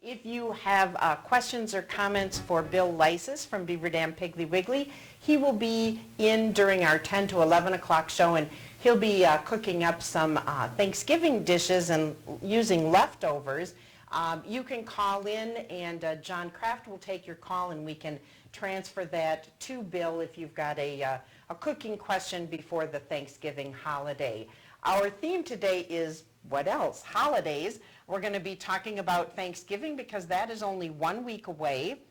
If you have questions or comments for Bill Leisses from Beaver Dam Piggly Wiggly, he will be in during our 10 to 11 o'clock show, and he'll be cooking up some Thanksgiving dishes and using leftovers. You can call in, and John Kraft will take your call, and we can transfer that to Bill if you've got a cooking question before the Thanksgiving holiday. Our theme today is, what else? Holidays. We're going to be talking about Thanksgiving because that is only 1 week away.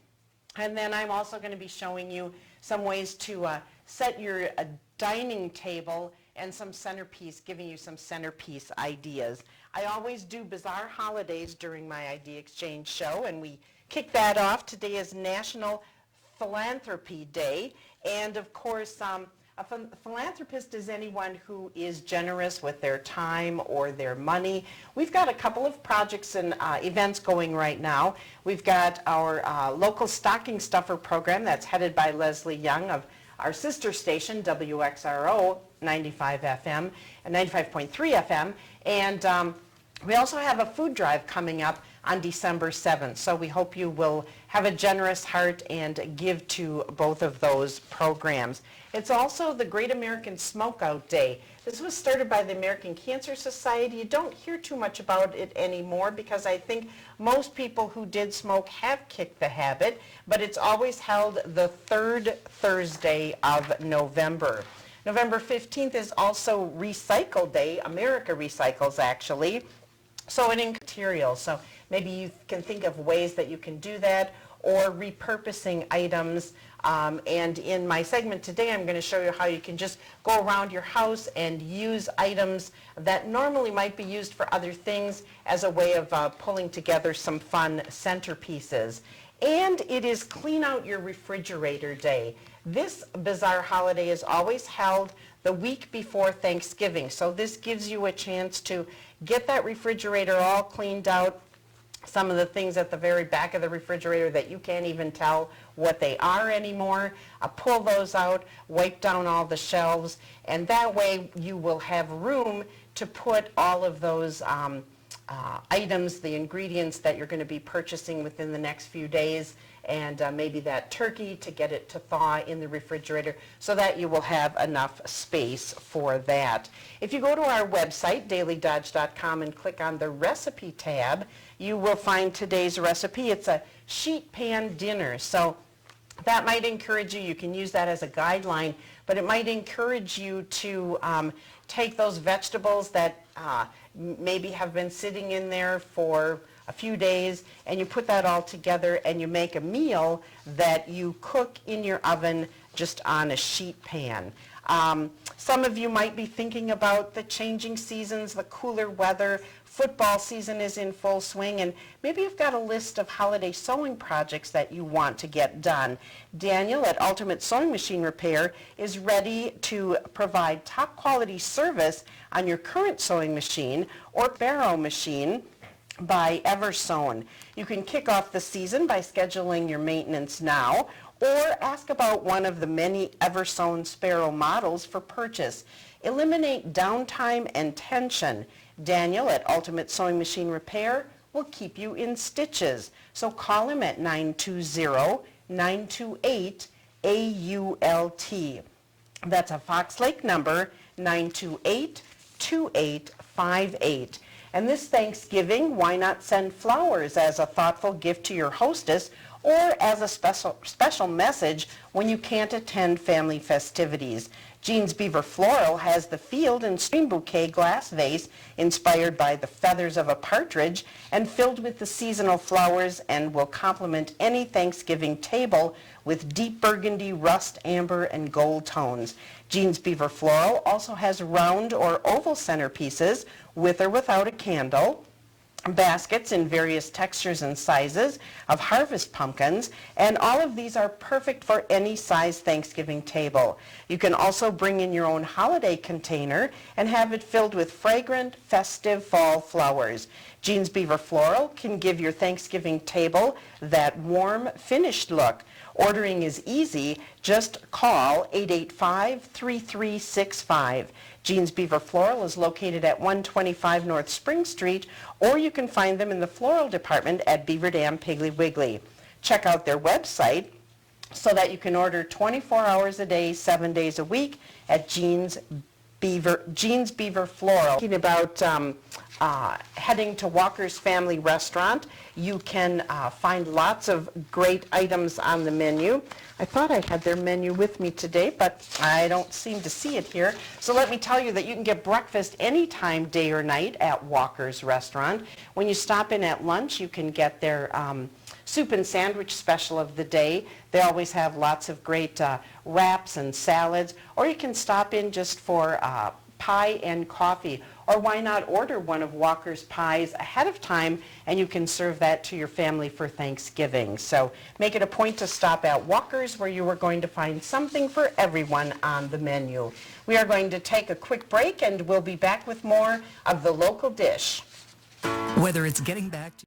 And then I'm also going to be showing you some ways to set your dining table and some centerpiece, giving you some centerpiece ideas. I always do bizarre holidays during my Idea Exchange show, and we kick that off. Today is National Philanthropy Day, and of course, a philanthropist is anyone who is generous with their time or their money. We've got a couple of projects and events going right now. We've got our local stocking stuffer program that's headed by Leslie Young of our sister station, WXRO 95 FM and 95.3 FM. And we also have a food drive coming up on December 7th. So we hope you will have a generous heart and give to both of those programs. It's also the Great American Smokeout Day. This was started by the American Cancer Society. You don't hear too much about it anymore because I think most people who did smoke have kicked the habit, but it's always held the third Thursday of November. November 15th is also Recycle Day. America recycles, actually. So in materials. So maybe you can think of ways that you can do that, or repurposing items. And in my segment today, I'm going to show you how you can just go around your house and use items that normally might be used for other things as a way of pulling together some fun centerpieces. And it is Clean Out Your Refrigerator Day. This bizarre holiday is always held the week before Thanksgiving. So this gives you a chance to get that refrigerator all cleaned out. Some of the things at the very back of the refrigerator that you can't even tell what they are anymore, pull those out, wipe down all the shelves, and that way you will have room to put all of those items, the ingredients that you're going to be purchasing within the next few days, and maybe that turkey to get it to thaw in the refrigerator so that you will have enough space for that. If you go to our website, dailydodge.com, and click on the recipe tab, you will find today's recipe. It's a sheet pan dinner. So that might encourage you. You can use that as a guideline, but it might encourage you to take those vegetables that maybe have been sitting in there for a few days, and you put that all together and you make a meal that you cook in your oven just on a sheet pan. Some of you might be thinking about the changing seasons, the cooler weather. Football season is in full swing, and maybe you've got a list of holiday sewing projects that you want to get done. Daniel at Ultimate Sewing Machine Repair is ready to provide top quality service on your current sewing machine or Barrow machine by Eversewn. You can kick off the season by scheduling your maintenance now, or ask about one of the many Eversewn Sparrow models for purchase. Eliminate downtime and tension. Daniel at Ultimate Sewing Machine Repair will keep you in stitches. So call him at 920-928-AULT. That's a Fox Lake number, 928-2858. And this Thanksgiving, why not send flowers as a thoughtful gift to your hostess, or as a special message when you can't attend family festivities. Jean's Beaver Floral has the Field and Stream Bouquet glass vase inspired by the feathers of a partridge and filled with the seasonal flowers, and will complement any Thanksgiving table with deep burgundy, rust, amber, and gold tones. Jean's Beaver Floral also has round or oval centerpieces with or without a candle, baskets in various textures and sizes of harvest pumpkins, and all of these are perfect for any size Thanksgiving table. You can also bring in your own holiday container and have it filled with fragrant, festive fall flowers. Jean's Beaver Floral can give your Thanksgiving table that warm, finished look. Ordering is easy. Just call 885-3365. Jean's Beaver Floral is located at 125 North Spring Street, or you can find them in the floral department at Beaver Dam Piggly Wiggly. Check out their website so that you can order 24 hours a day, 7 days a week at Jean's Beaver Floral. Talking about heading to Walker's Family Restaurant, you can find lots of great items on the menu. I thought I had their menu with me today, but I don't seem to see it here. So let me tell you that you can get breakfast anytime, day or night, at Walker's Restaurant. When you stop in at lunch, you can get their soup and sandwich special of the day. They always have lots of great wraps and salads, or you can stop in just for pie and coffee. Or why not order one of Walker's pies ahead of time, and you can serve that to your family for Thanksgiving. So make it a point to stop at Walker's, where you are going to find something for everyone on the menu. We are going to take a quick break, and we'll be back with more of the local dish. Whether it's getting back to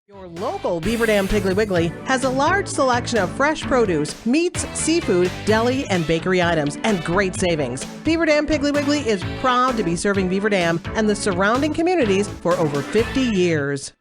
Your local Beaver Dam Piggly Wiggly has a large selection of fresh produce, meats, seafood, deli, and bakery items, and great savings. Beaver Dam Piggly Wiggly is proud to be serving Beaver Dam and the surrounding communities for over 50 years.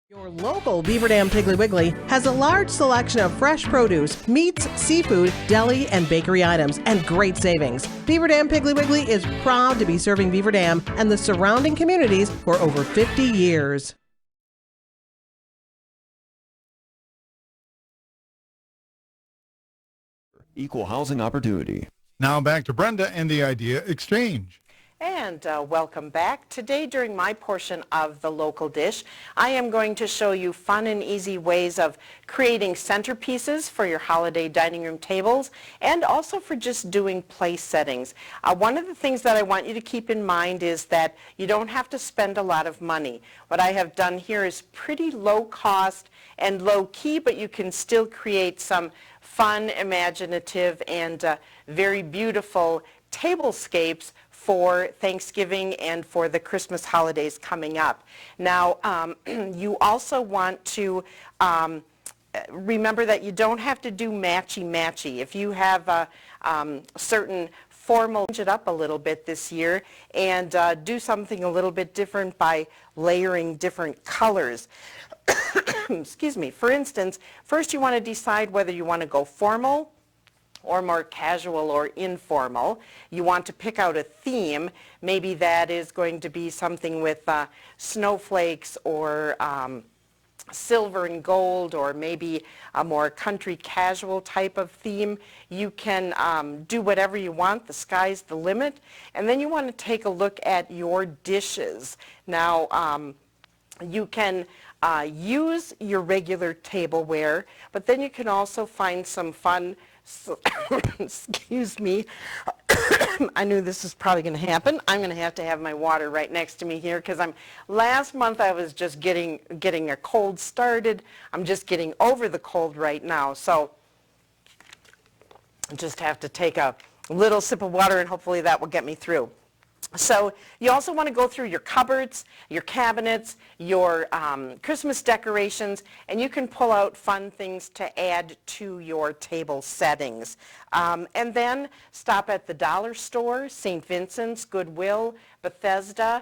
Your local Beaver Dam Piggly Wiggly has a large selection of fresh produce, meats, seafood, deli, and bakery items, and great savings. Beaver Dam Piggly Wiggly is proud to be serving Beaver Dam and the surrounding communities for over 50 years. Equal housing opportunity. Now back to Brenda and the Idea Exchange. And welcome back. Today, during my portion of the local dish, I am going to show you fun and easy ways of creating centerpieces for your holiday dining room tables, and also for just doing place settings. One of the things that I want you to keep in mind is that you don't have to spend a lot of money. What I have done here is pretty low cost and low key, but you can still create some fun, imaginative, and very beautiful tablescapes for Thanksgiving and for the Christmas holidays coming up. Now, you also want to remember that you don't have to do matchy-matchy. If you have a certain formal, change it up a little bit this year and do something a little bit different by layering different colors. Excuse me. For instance, first you want to decide whether you want to go formal or more casual or informal. You want to pick out a theme. Maybe that is going to be something with snowflakes or silver and gold, or maybe a more country casual type of theme. You can do whatever you want. The sky's the limit. And then you want to take a look at your dishes. Now, you can use your regular tableware, but then you can also find some fun, excuse me, I knew this was probably going to happen. I'm going to have my water right next to me here because last month I was just getting a cold started. I'm just getting over the cold right now, so I just have to take a little sip of water and hopefully that will get me through. So you also want to go through your cupboards, your cabinets, your Christmas decorations, and you can pull out fun things to add to your table settings. And then stop at the dollar store, St. Vincent's, Goodwill, Bethesda.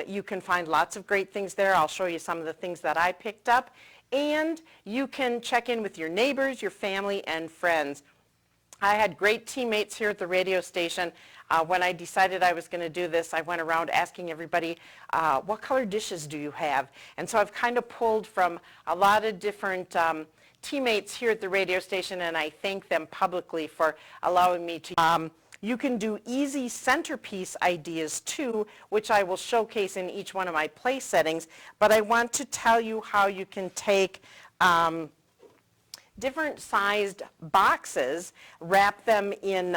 You can find lots of great things there. I'll show you some of the things that I picked up. And you can check in with your neighbors, your family, and friends. I had great teammates here at the radio station. When I decided I was going to do this, I went around asking everybody, what color dishes do you have? And so I've kind of pulled from a lot of different teammates here at the radio station, and I thank them publicly for allowing me to. You can do easy centerpiece ideas too, which I will showcase in each one of my place settings, but I want to tell you how you can take different sized boxes, wrap them in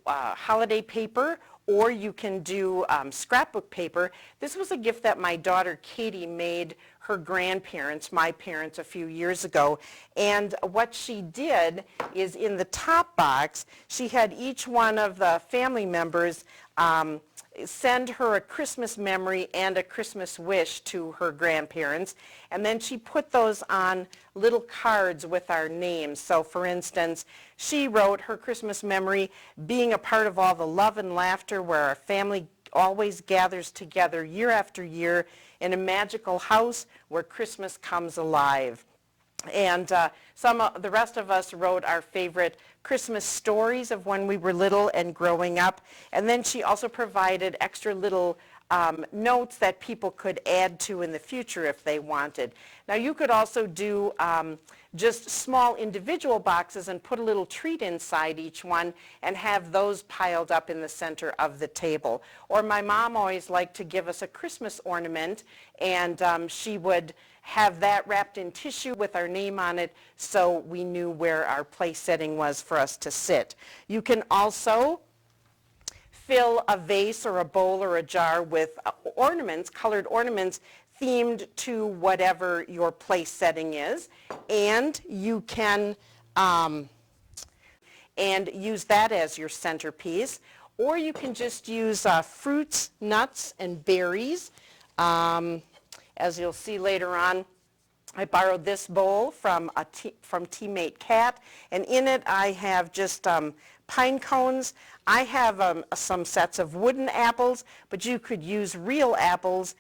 holiday paper, or you can do scrapbook paper. This was a gift that my daughter Katie made her grandparents, my parents, a few years ago. And what she did is in the top box, she had each one of the family members send her a Christmas memory and a Christmas wish to her grandparents, and then she put those on little cards with our names. So for instance, she wrote her Christmas memory, being a part of all the love and laughter where our family always gathers together year after year in a magical house where Christmas comes alive. And the rest of us wrote our favorite Christmas stories of when we were little and growing up. And then she also provided extra little notes that people could add to in the future if they wanted. Now you could also do just small individual boxes and put a little treat inside each one and have those piled up in the center of the table. Or my mom always liked to give us a Christmas ornament, and she would have that wrapped in tissue with our name on it so we knew where our place setting was for us to sit. You can also fill a vase or a bowl or a jar with ornaments, colored ornaments, themed to whatever your place setting is, and you can and use that as your centerpiece. Or you can just use fruits, nuts, and berries. As you'll see later on, I borrowed this bowl from teammate Kat, and in it I have just pine cones. I have some sets of wooden apples, but you could use real apples,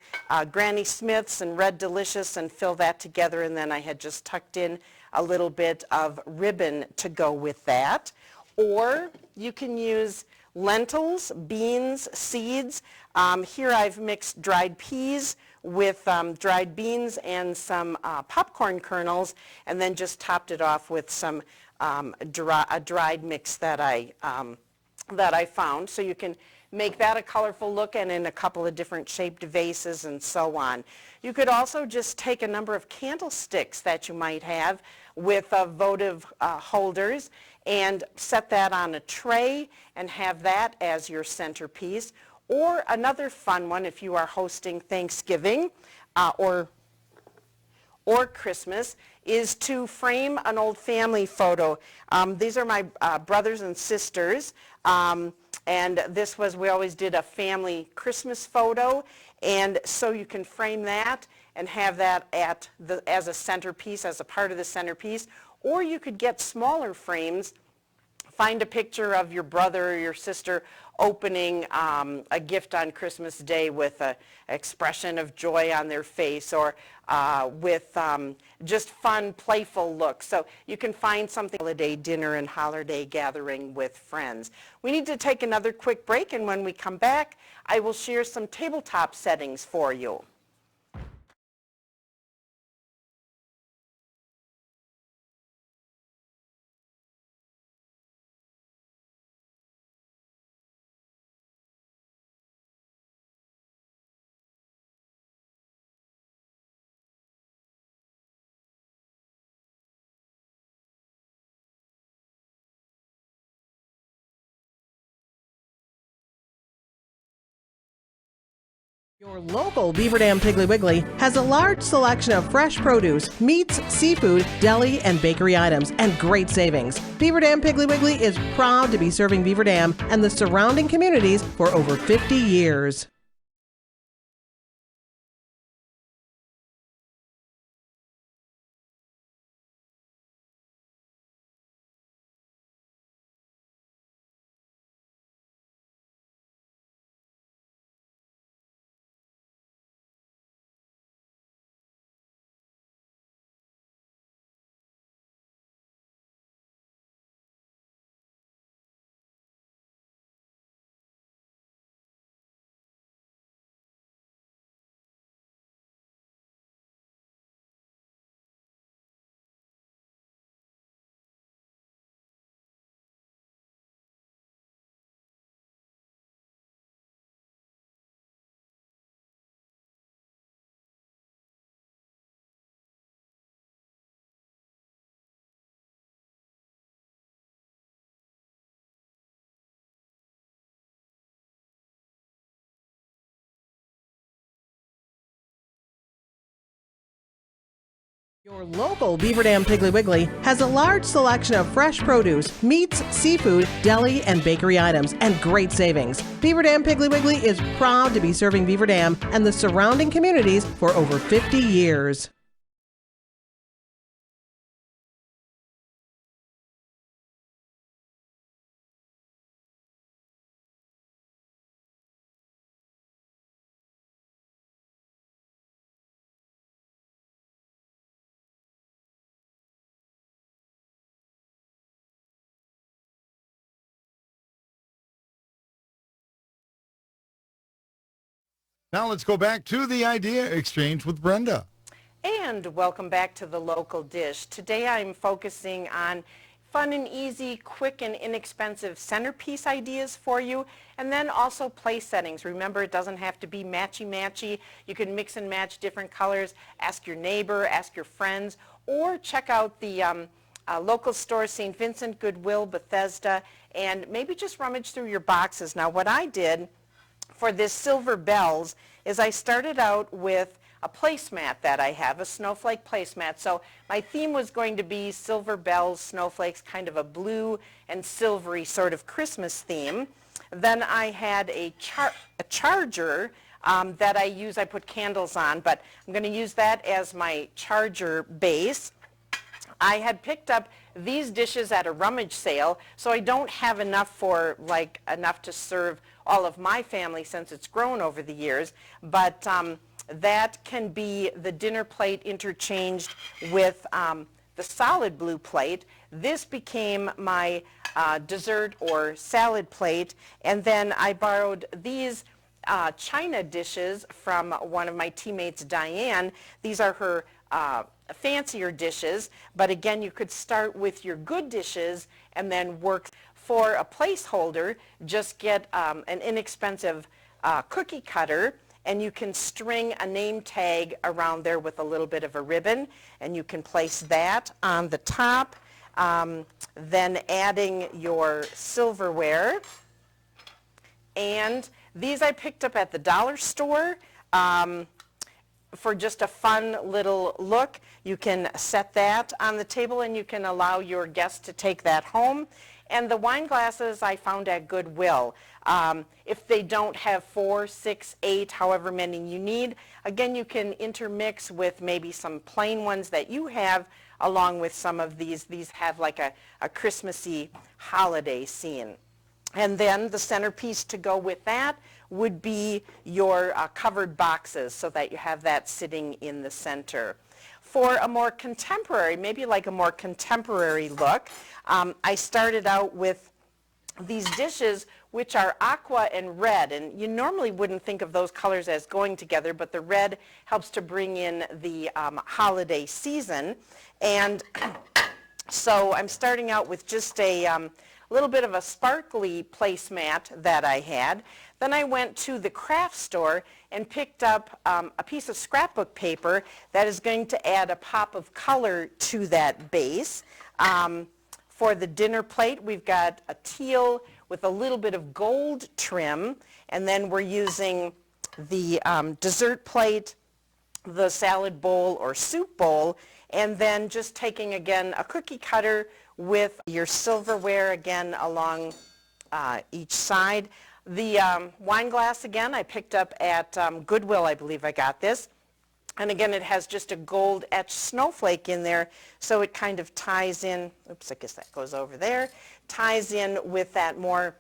Granny Smith's and Red Delicious, and fill that together, and then I had just tucked in a little bit of ribbon to go with that. Or you can use lentils, beans, seeds. Here I've mixed dried peas with dried beans and some popcorn kernels, and then just topped it off with some a dried mix that I found. So you can make that a colorful look and in a couple of different shaped vases and so on. You could also just take a number of candlesticks that you might have with votive holders and set that on a tray and have that as your centerpiece. Or another fun one, if you are hosting Thanksgiving or Christmas, is to frame an old family photo. These are my brothers and sisters, and we always did a family Christmas photo, and so you can frame that and have that as a centerpiece, as a part of the centerpiece. Or you could get smaller frames. Find a picture of your brother or your sister opening a gift on Christmas Day with an expression of joy on their face, or with just fun, playful looks. So you can find something holiday dinner and holiday gathering with friends. We need to take another quick break, and when we come back, I will share some tabletop settings for you. Your local Beaver Dam Piggly Wiggly has a large selection of fresh produce, meats, seafood, deli, and bakery items, and great savings. Beaver Dam Piggly Wiggly is proud to be serving Beaver Dam and the surrounding communities for over 50 years. Your local Beaver Dam Piggly Wiggly has a large selection of fresh produce, meats, seafood, deli, and bakery items, and great savings. Beaver Dam Piggly Wiggly is proud to be serving Beaver Dam and the surrounding communities for over 50 years. Now let's go back to the idea exchange with Brenda. And welcome back to the local dish. Today I'm focusing on fun and easy, quick and inexpensive centerpiece ideas for you, and then also place settings. Remember, it doesn't have to be matchy-matchy. You can mix and match different colors. Ask your neighbor, ask your friends, or check out the local stores, St. Vincent, Goodwill, Bethesda, and maybe just rummage through your boxes. Now, what I did for this silver bells is I started out with a placemat that I have, a snowflake placemat. So my theme was going to be silver bells, snowflakes, kind of a blue and silvery sort of Christmas theme. Then I had a charger that I put candles on, but I'm going to use that as my charger base. I had picked up these dishes at a rummage sale, so I don't have enough enough to serve all of my family since it's grown over the years, but that can be the dinner plate interchanged with the solid blue plate. This became my dessert or salad plate, and then I borrowed these china dishes from one of my teammates, Diane. These are her fancier dishes, but again, you could start with your good dishes and then work. For a placeholder, just get an inexpensive cookie cutter, and you can string a name tag around there with a little bit of a ribbon, and you can place that on the top, then adding your silverware. And these I picked up at the dollar store for just a fun little look. You can set that on the table, and you can allow your guests to take that home. And the wine glasses I found at Goodwill. If they don't have 4, 6, 8, however many you need, again, you can intermix with maybe some plain ones that you have along with some of these. These have like a Christmassy holiday scene. And then the centerpiece to go with that would be your covered boxes, so that you have that sitting in the center. For a more contemporary, maybe like a more contemporary look, I started out with these dishes which are aqua and red, and you normally wouldn't think of those colors as going together, but the red helps to bring in the holiday season. And so I'm starting out with just a little bit of a sparkly placemat that I had. Then I went to the craft store and picked up a piece of scrapbook paper that is going to add a pop of color to that base. For the dinner plate, we've got a teal with a little bit of gold trim, and then we're using the dessert plate, the salad bowl or soup bowl, and then just taking again a cookie cutter with your silverware again along each side. The wine glass again I picked up at Goodwill, I believe I got this. And again, it has just a gold etched snowflake in there, so it kind of ties in, oops, I guess that goes over there, ties in with that more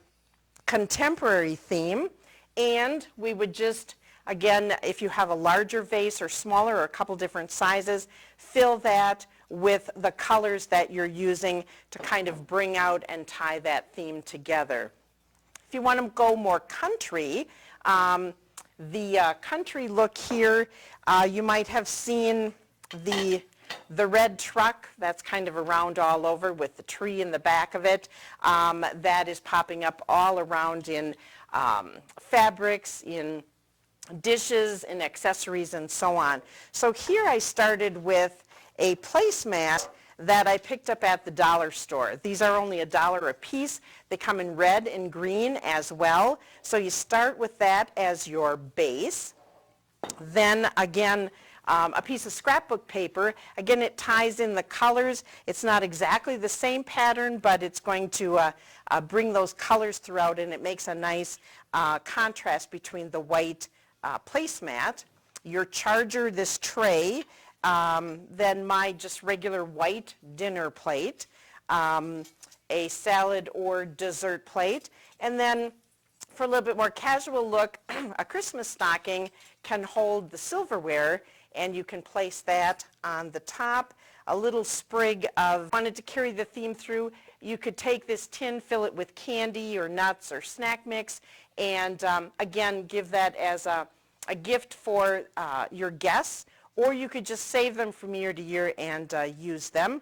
contemporary theme. And we would just, again, if you have a larger vase or smaller or a couple different sizes, fill that with the colors that you're using to kind of bring out and tie that theme together. If you want to go more country, the country look here, you might have seen the red truck that's kind of around all over with the tree in the back of it. That is popping up all around in fabrics, in dishes, in accessories, and so on. So here I started with a placemat that I picked up at the dollar store. These are only $1 a piece. They come in red and green as well. So you start with that as your base. Then again, a piece of scrapbook paper. Again, it ties in the colors. It's not exactly the same pattern, but it's going to bring those colors throughout, and it makes a nice contrast between the white placemat. Your charger, this tray, then my just regular white dinner plate, a salad or dessert plate, and then for a little bit more casual look, a Christmas stocking can hold the silverware, and you can place that on the top. A little sprig of, wanted to carry the theme through, you could take this tin, fill it with candy or nuts or snack mix, and again, give that as a gift for your guests, or you could just save them from year to year and use them.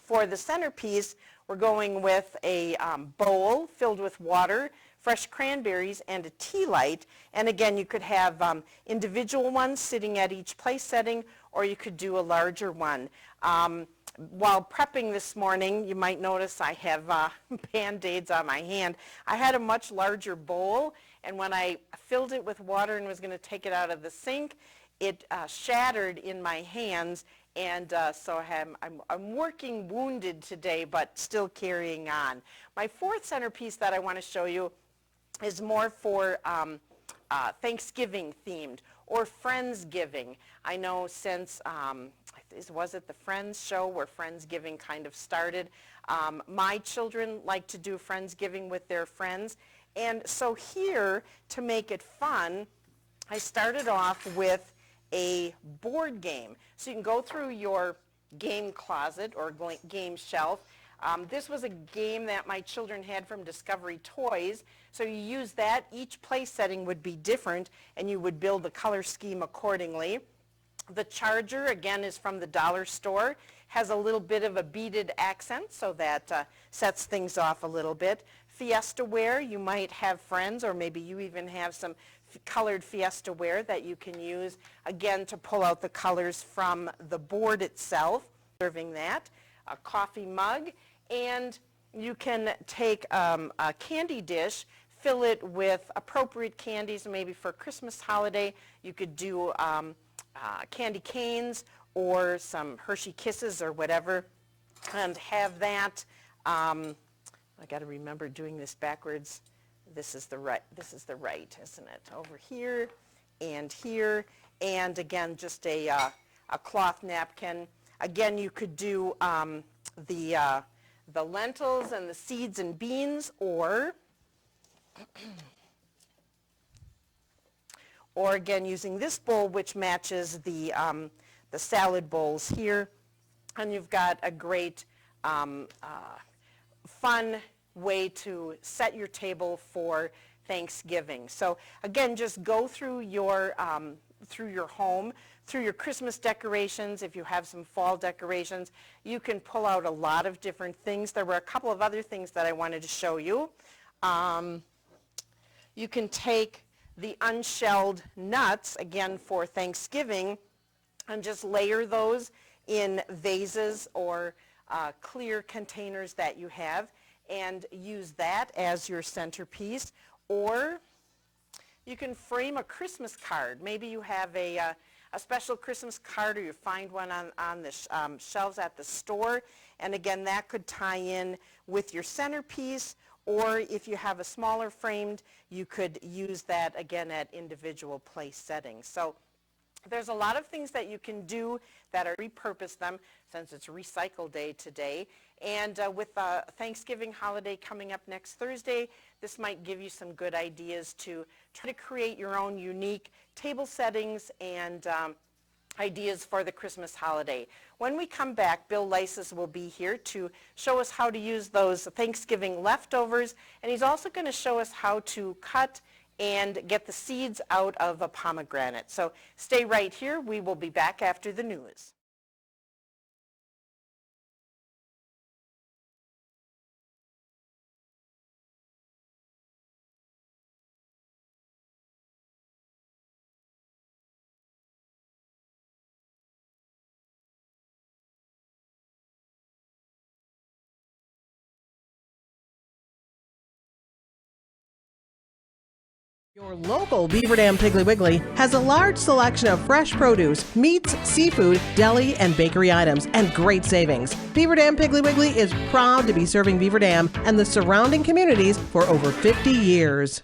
For the centerpiece, we're going with a bowl filled with water, fresh cranberries, and a tea light. And again, you could have individual ones sitting at each place setting, or you could do a larger one. While prepping this morning, you might notice I have Band-Aids on my hand. I had a much larger bowl, and when I filled it with water and was going to take it out of the sink, it shattered in my hands, and so I'm working wounded today, but still carrying on. My fourth centerpiece that I want to show you is more for Thanksgiving themed or Friendsgiving. I know since, was it the Friends show where Friendsgiving kind of started? My children like to do Friendsgiving with their friends, and so here, to make it fun, I started off with a board game. So you can go through your game closet or game shelf. This was a game that my children had from Discovery Toys. So you use that. Each place setting would be different, and you would build the color scheme accordingly. The charger, again, is from the dollar store. Has a little bit of a beaded accent, so that sets things off a little bit. Fiesta ware, you might have friends, or maybe you even have some colored Fiesta ware that you can use, again, to pull out the colors from the board itself. Serving that, a coffee mug, and you can take a candy dish, fill it with appropriate candies, maybe for Christmas holiday. You could do candy canes or some Hershey Kisses or whatever, and have that I got to remember doing this backwards. This is the right, isn't it? Over here and here, and again, just a cloth napkin. Again, you could do the lentils and the seeds and beans, or again, using this bowl, which matches the salad bowls here. And you've got a great fun way to set your table for Thanksgiving. So again, just go through your home, through your Christmas decorations. If you have some fall decorations, you can pull out a lot of different things. There were a couple of other things that I wanted to show you. You can take the unshelled nuts, again for Thanksgiving, and just layer those in vases or clear containers that you have, and use that as your centerpiece. Or you can frame a Christmas card. Maybe you have a special Christmas card, or you find one on the shelves at the store, and again, that could tie in with your centerpiece. Or if you have a smaller framed, you could use that again at individual place settings. So there's a lot of things that you can do that are repurpose them, since it's Recycle Day today. And with the Thanksgiving holiday coming up next Thursday, this might give you some good ideas to try to create your own unique table settings and ideas for the Christmas holiday. When we come back, Bill Leisses will be here to show us how to use those Thanksgiving leftovers, and he's also going to show us how to cut and get the seeds out of a pomegranate. So stay right here. We will be back after the news. Your local Beaver Dam Piggly Wiggly has a large selection of fresh produce, meats, seafood, deli, and bakery items, and great savings. Beaver Dam Piggly Wiggly is proud to be serving Beaver Dam and the surrounding communities for over 50 years.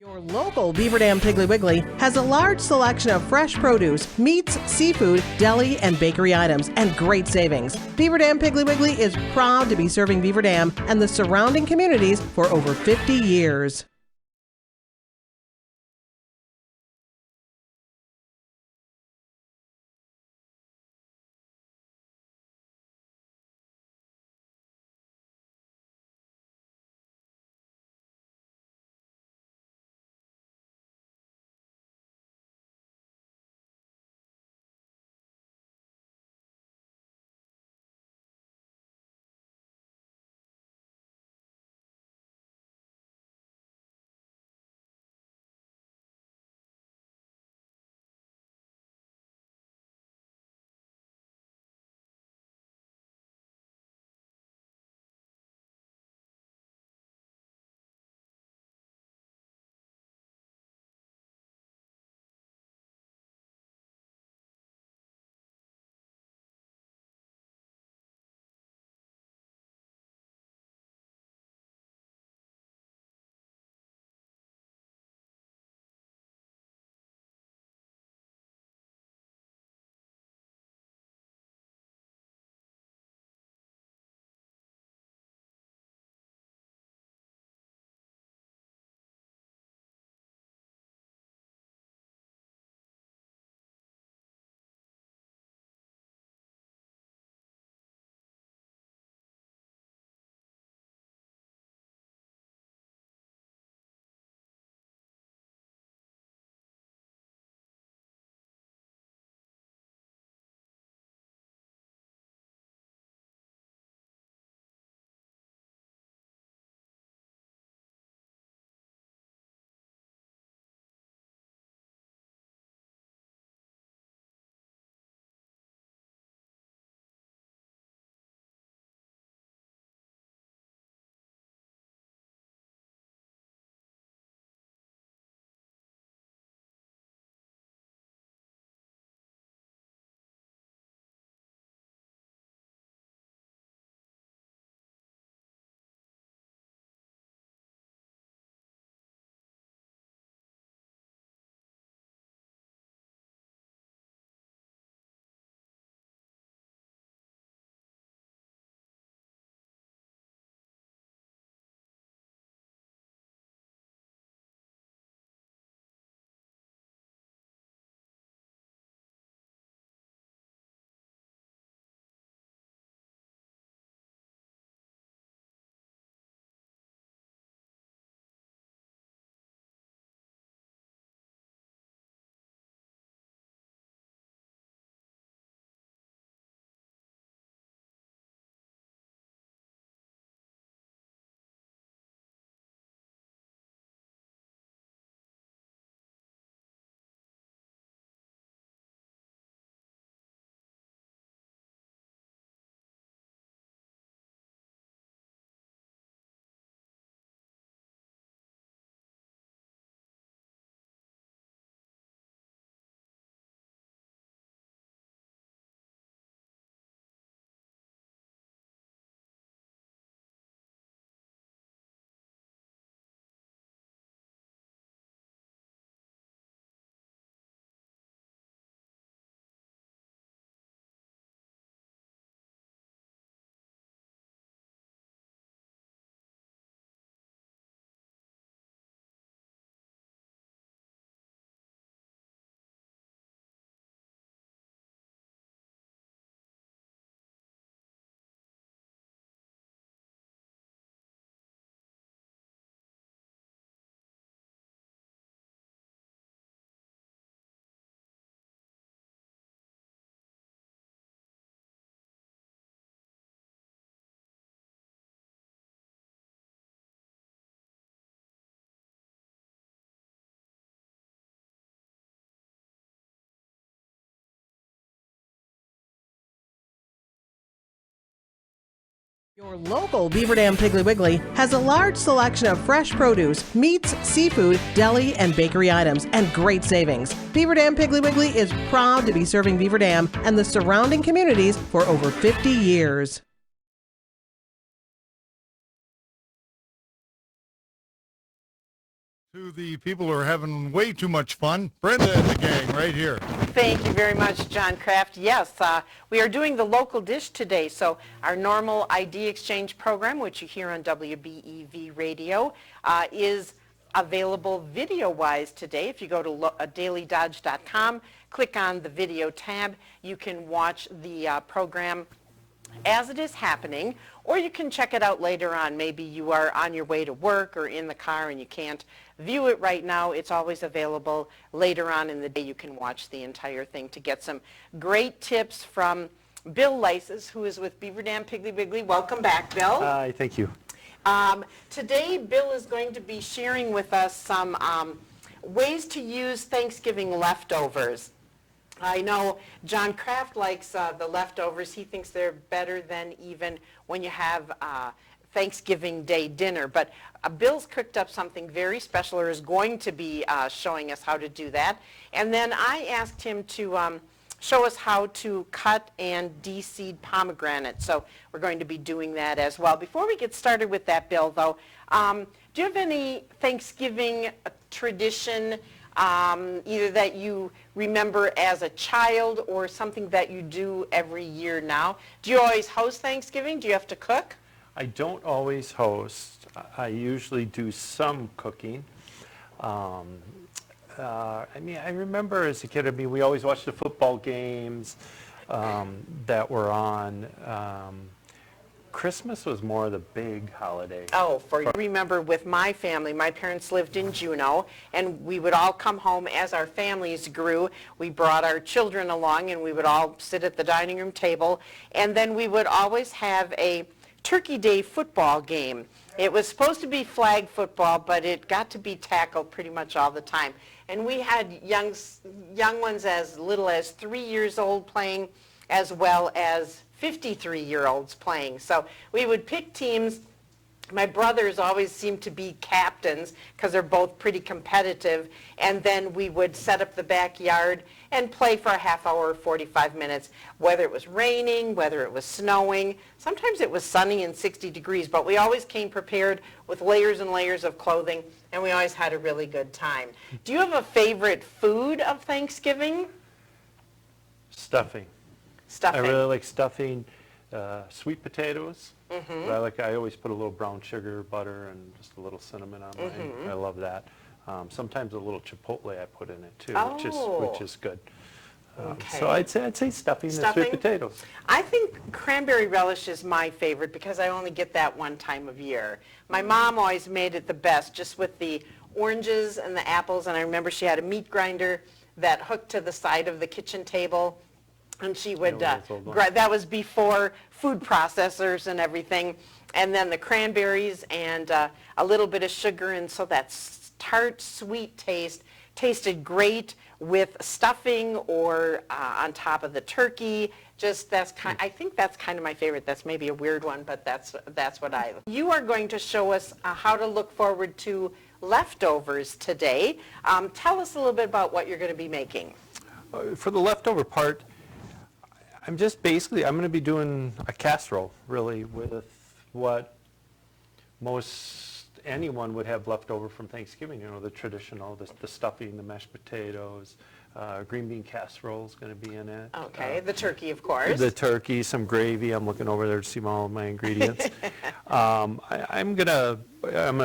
Your local Beaver Dam Piggly Wiggly has a large selection of fresh produce, meats, seafood, deli, and bakery items, and great savings. Beaver Dam Piggly Wiggly is proud to be serving Beaver Dam and the surrounding communities for over 50 years. Your local Beaver Dam Piggly Wiggly has a large selection of fresh produce, meats, seafood, deli, and bakery items, and great savings. Beaver Dam Piggly Wiggly is proud to be serving Beaver Dam and the surrounding communities for over 50 years. To to the people who are having way too much fun. Brenda and the gang right here. Thank you very much, John Kraft. Yes, we are doing the local dish today. So our normal ID exchange program, which you hear on WBEV radio, is available video-wise today. If you go to dailydodge.com, click on the video tab, you can watch the program as it is happening, or you can check it out later on. Maybe you are on your way to work or in the car and you can't view it right now. It's always available later on in the day. You can watch the entire thing to get some great tips from Bill Leisses, who is with Beaver Dam Piggly Wiggly. Welcome back, Bill. Hi, thank you. Today, Bill is going to be sharing with us some ways to use Thanksgiving leftovers. I know John Kraft likes the leftovers. He thinks they're better than even when you have Thanksgiving Day dinner. But Bill's cooked up something very special, or is going to be showing us how to do that. And then I asked him to show us how to cut and de-seed pomegranates. So we're going to be doing that as well. Before we get started with that, Bill, though, do you have any Thanksgiving tradition, either that you remember as a child or something that you do every year now? Do you always host Thanksgiving? Do you have to cook? I don't always host. I usually do some cooking. I remember as a kid, we always watched the football games that were on. Christmas was more the big holiday. Oh, I remember with my family, my parents lived in Juneau, and we would all come home as our families grew. We brought our children along, and we would all sit at the dining room table, and then we would always have a Turkey Day football game. It was supposed to be flag football, but it got to be tackle pretty much all the time. And we had young ones as little as 3 years old playing, as well as 53-year-olds playing. So we would pick teams. My brothers always seemed to be captains because they're both pretty competitive. And then we would set up the backyard and play for a half hour or 45 minutes, whether it was raining, whether it was snowing. Sometimes it was sunny and 60 degrees, but we always came prepared with layers and layers of clothing, and we always had a really good time. Do you have a favorite food of Thanksgiving? Stuffing. Stuffing. I really like stuffing, sweet potatoes. I always put a little brown sugar, butter, and just a little cinnamon on mine. I love that. Sometimes a little chipotle I put in it too, which is good. Okay. So I'd say stuffing and sweet potatoes. I think cranberry relish is my favorite because I only get that one time of year. My mom always made it the best, just with the oranges and the apples, and I remember she had a meat grinder that hooked to the side of the kitchen table. And she would, that was before food processors and everything, and then the cranberries and a little bit of sugar, and so that tart, sweet taste tasted great with stuffing or on top of the turkey. I think that's kind of my favorite. That's maybe a weird one, but that's what I. You are going to show us how to look forward to leftovers today. Tell us a little bit about what you're going to be making. For the leftover part, I'm going to be doing a casserole, really, with what most anyone would have left over from Thanksgiving. The traditional, the stuffing, the mashed potatoes, green bean casserole is going to be in it. Okay, the turkey, of course. The turkey, some gravy. I'm looking over there to see all of my ingredients. I'm gonna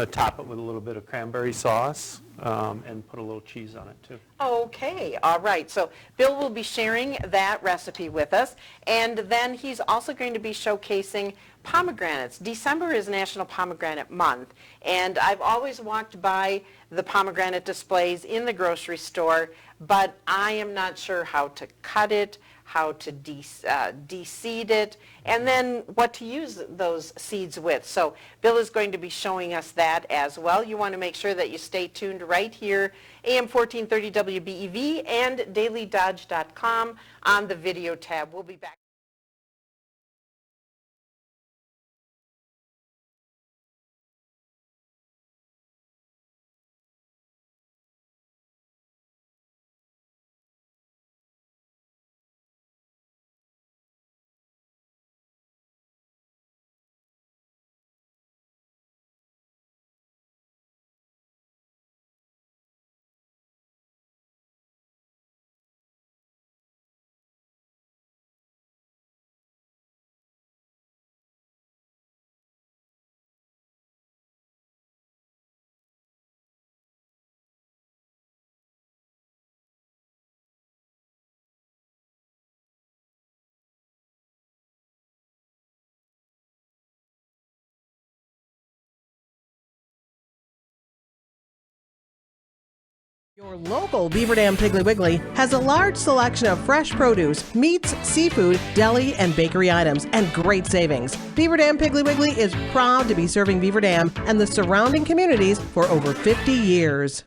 top it with a little bit of cranberry sauce and put a little cheese on it too. Okay, all right. So Bill will be sharing that recipe with us, and then he's also going to be showcasing pomegranates. December is National Pomegranate Month, and I've always walked by the pomegranate displays in the grocery store, but I am not sure how to cut it, how to de-seed it, and then what to use those seeds with. So Bill is going to be showing us that as well. You want to make sure that you stay tuned right here, AM 1430 WBEV and dailydodge.com on the video tab. We'll be back. Your local Beaver Dam Piggly Wiggly has a large selection of fresh produce, meats, seafood, deli, and bakery items, and great savings. Beaver Dam Piggly Wiggly is proud to be serving Beaver Dam and the surrounding communities for over 50 years.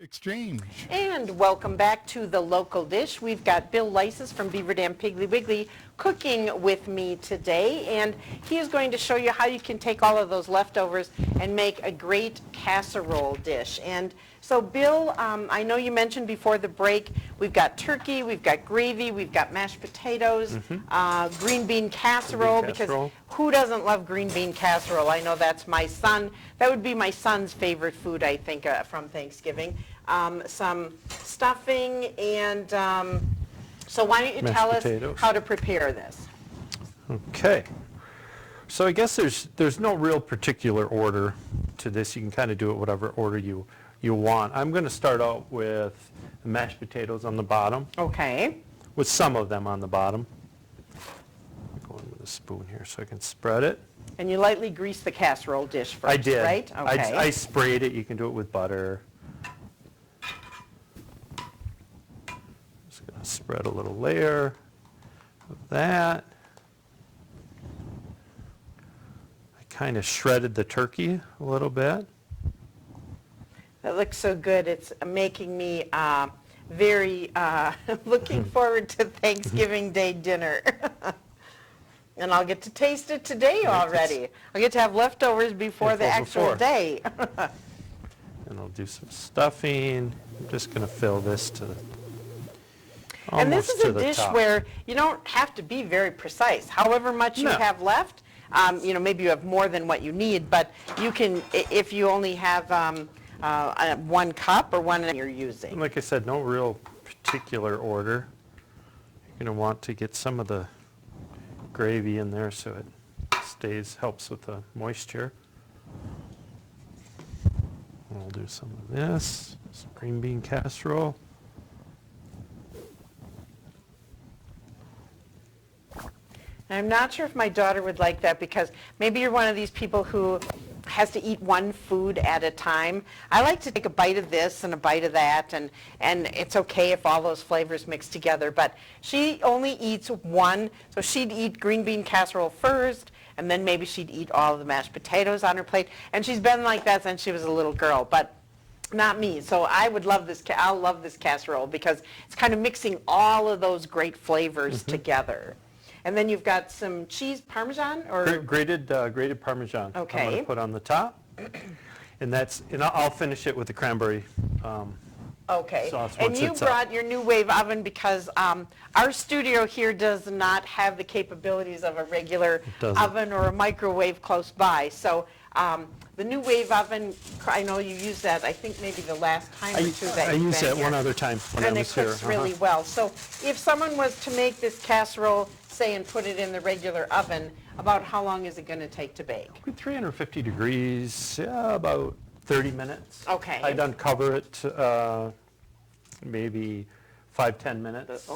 Exchange. And welcome back to the local dish. We've got Bill Leisses from Beaver Dam Piggly Wiggly cooking with me today, and he is going to show you how you can take all of those leftovers and make a great casserole dish. And so Bill, I know you mentioned before the break, we've got turkey, we've got gravy, we've got mashed potatoes, green bean casserole, because who doesn't love green bean casserole? I know that's my son. That would be my son's favorite food, I think, from Thanksgiving. Some stuffing, and so why don't you tell us how to prepare this? Okay. So I guess there's no real particular order to this. You can kind of do it whatever order you want. I'm going to start out with the mashed potatoes on the bottom. Okay. With some of them on the bottom. I'm going with a spoon here so I can spread it. And you lightly grease the casserole dish first, I did. right? Okay. I sprayed it. You can do it with butter. Just going to spread a little layer of that. I kind of shredded the turkey a little bit. That looks so good. It's making me very looking forward to Thanksgiving Day dinner. And I'll get to taste it today already. I'll get to have leftovers before the actual day. And I'll do some stuffing. I'm just going to fill this to and this is a dish top. where you don't have to be very precise. However much you have left, maybe you have more than what you need, but you can, if you only have 1 cup or one you're using. Like I said, no real particular order. You're going to want to get some of the gravy in there so it helps with the moisture. We'll do some of this, some green bean casserole. I'm not sure if my daughter would like that, because maybe you're one of these people who has to eat one food at a time. I like to take a bite of this and a bite of that, and it's okay if all those flavors mix together, but she only eats one, so she'd eat green bean casserole first, and then maybe she'd eat all of the mashed potatoes on her plate, and she's been like that since she was a little girl, but not me. So I would love this, I'll love this casserole, because it's kind of mixing all of those great flavors together. And then you've got some cheese, Parmesan, or grated Parmesan. Okay. I'm going to put on the top, and I'll finish it with the cranberry okay. sauce. And you brought your new wave oven because our studio here does not have the capabilities of a regular oven or a microwave close by. So the new wave oven, I know you used that, I think maybe the last time or two that you've been used that here. one other time when And I it was here. cooks really well. So if someone was to make this casserole, say, and put it in the regular oven, about how long is it going to take to bake? 350 degrees, about 30 minutes. Okay. I'd uncover it maybe 5-10 minutes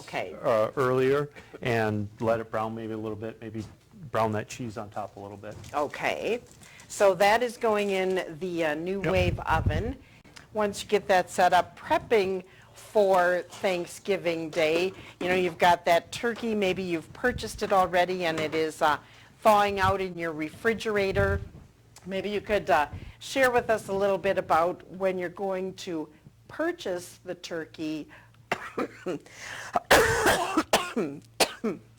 earlier, and let it brown maybe a little bit, maybe brown that cheese on top a little bit. Okay. So that is going in the New Wave oven. Once you get that set up, prepping for Thanksgiving Day, you've got that turkey, maybe you've purchased it already and it is thawing out in your refrigerator. Maybe you could share with us a little bit about when you're going to purchase the turkey.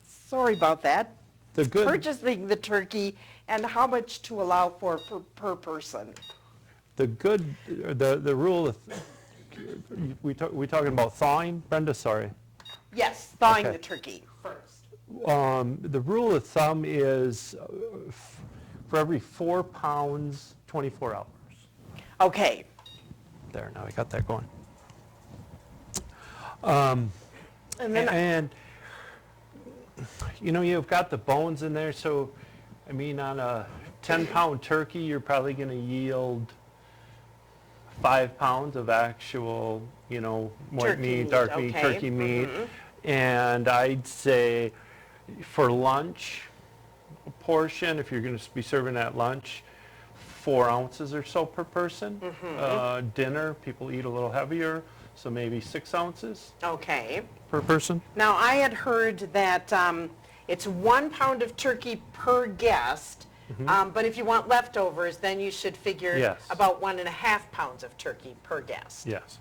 Sorry about that. Purchasing the turkey and how much to allow for per person. The rule of, we talking about thawing, Brenda? Sorry. Yes, thawing Okay. the turkey first. The rule of thumb is for every 4 pounds, 24 hours. Okay. There, now I got that going. And then And you've got the bones in there, so I mean on a 10-pound turkey, you're probably going to yield 5 pounds of actual, white Turkey meat, meat, dark meat, okay. turkey meat. And I'd say for lunch portion, if you're going to be serving at lunch, 4 ounces or so per person. Dinner, people eat a little heavier, so maybe 6 ounces okay. per person. Now I had heard that it's 1 pound of turkey per guest, but if you want leftovers, then you should figure Yes. about 1.5 pounds of turkey per guest. Yes.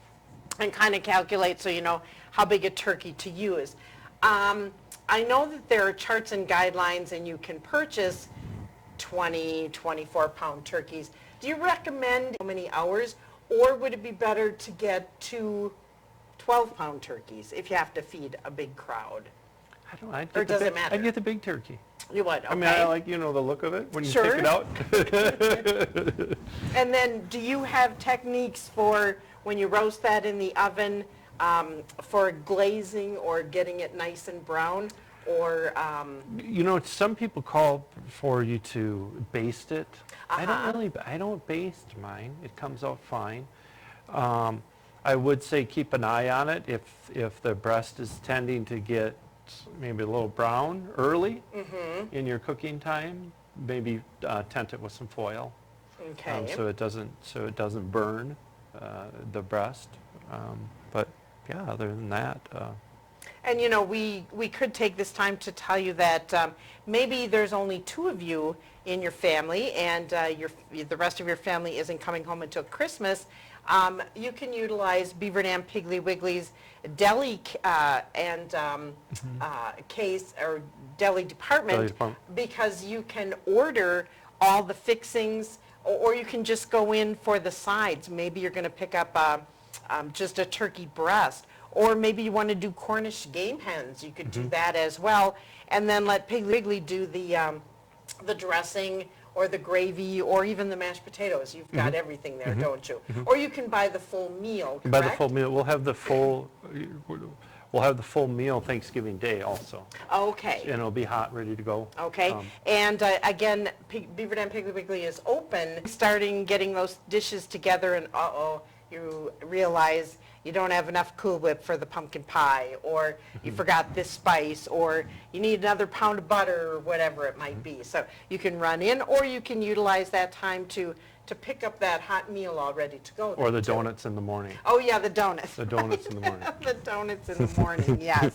And kind of calculate so you know how big a turkey to use. I know that there are charts and guidelines and you can purchase 20, 24-pound turkeys. Do you recommend how many hours, or would it be better to get 2 12-pound turkeys if you have to feed a big crowd? I'd Or get the does it big- matter? I'd get the big turkey. You would, okay. I mean, I like, the look of it when you Sure. take it out. And then do you have techniques for when you roast that in the oven for glazing or getting it nice and brown? Or Some people call for you to baste it. I don't baste mine. It comes out fine. I would say keep an eye on it if the breast is tending to get maybe a little brown early in your cooking time. Maybe tent it with some foil, okay. so it doesn't burn the breast. But yeah, other than that. And we could take this time to tell you that maybe there's only 2 of you in your family and the rest of your family isn't coming home until Christmas. You can utilize Beaver Dam Piggly Wiggly's deli case or deli department, because you can order all the fixings, or you can just go in for the sides. Maybe you're going to pick up just a turkey breast, or maybe you want to do Cornish game hens. You could do that as well, and then let Piggly Wiggly do the dressing or the gravy or even the mashed potatoes. You've got everything there, don't you? Or you can buy the full meal, correct? By the full meal, we'll have the full meal Thanksgiving Day also, Okay. and it'll be hot, ready to go. Okay, and again, Beaver Dam Piggly Wiggly is open, starting getting those dishes together, and you realize you don't have enough Cool Whip for the pumpkin pie, or you forgot this spice, or you need another pound of butter, or whatever it might be. So you can run in, or you can utilize that time to pick up that hot meal all ready to go. Or the too. donuts in the morning. Oh, yeah, the donuts. The donuts in the morning. The donuts in the morning, yes.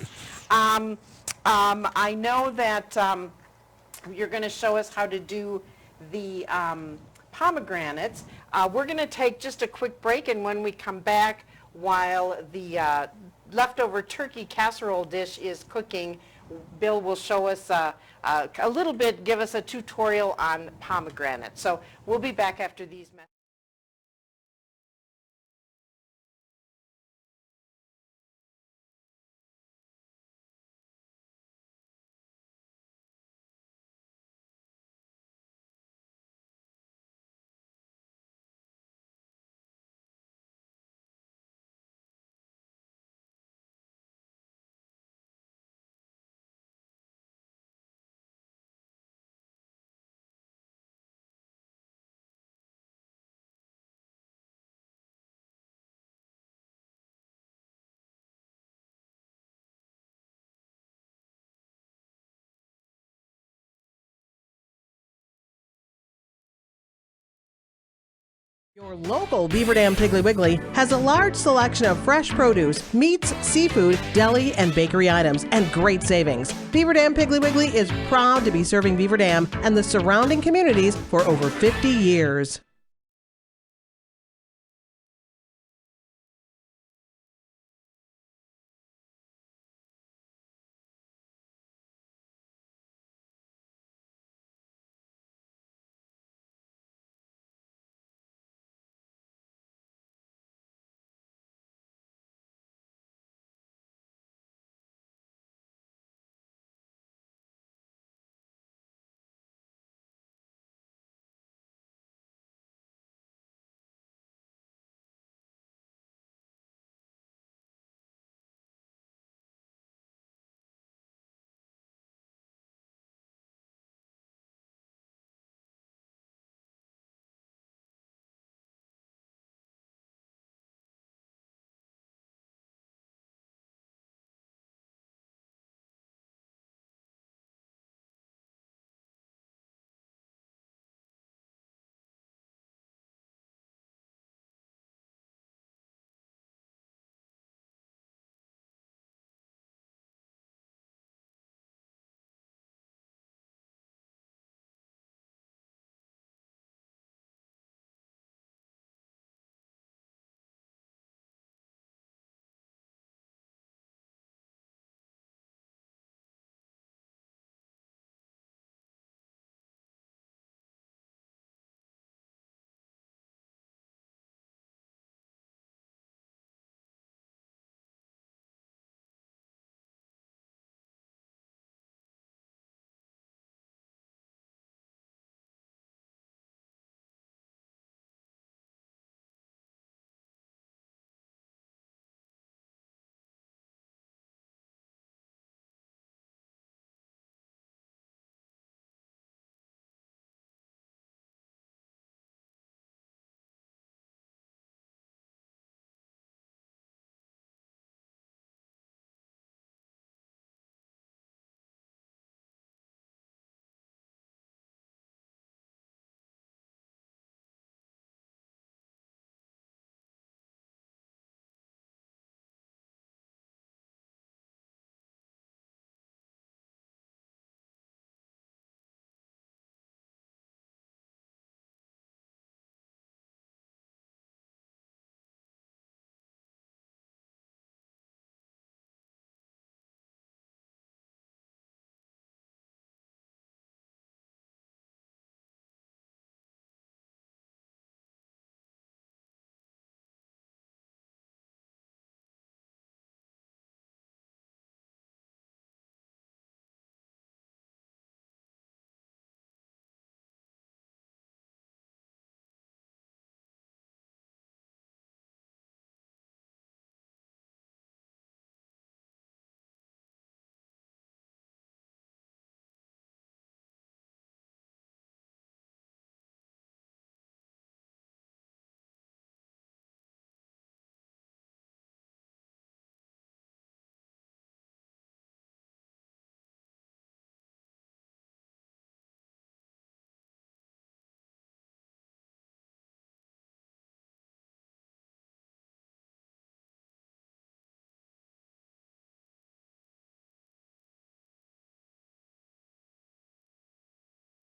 I know that you're going to show us how to do the pomegranates. We're going to take just a quick break, and when we come back, while the leftover turkey casserole dish is cooking, Bill will show us a little bit, give us a tutorial on pomegranates. So we'll be back after these messages. Your local Beaver Dam Piggly Wiggly has a large selection of fresh produce, meats, seafood, deli, and bakery items, and great savings. Beaver Dam Piggly Wiggly is proud to be serving Beaver Dam and the surrounding communities for over 50 years.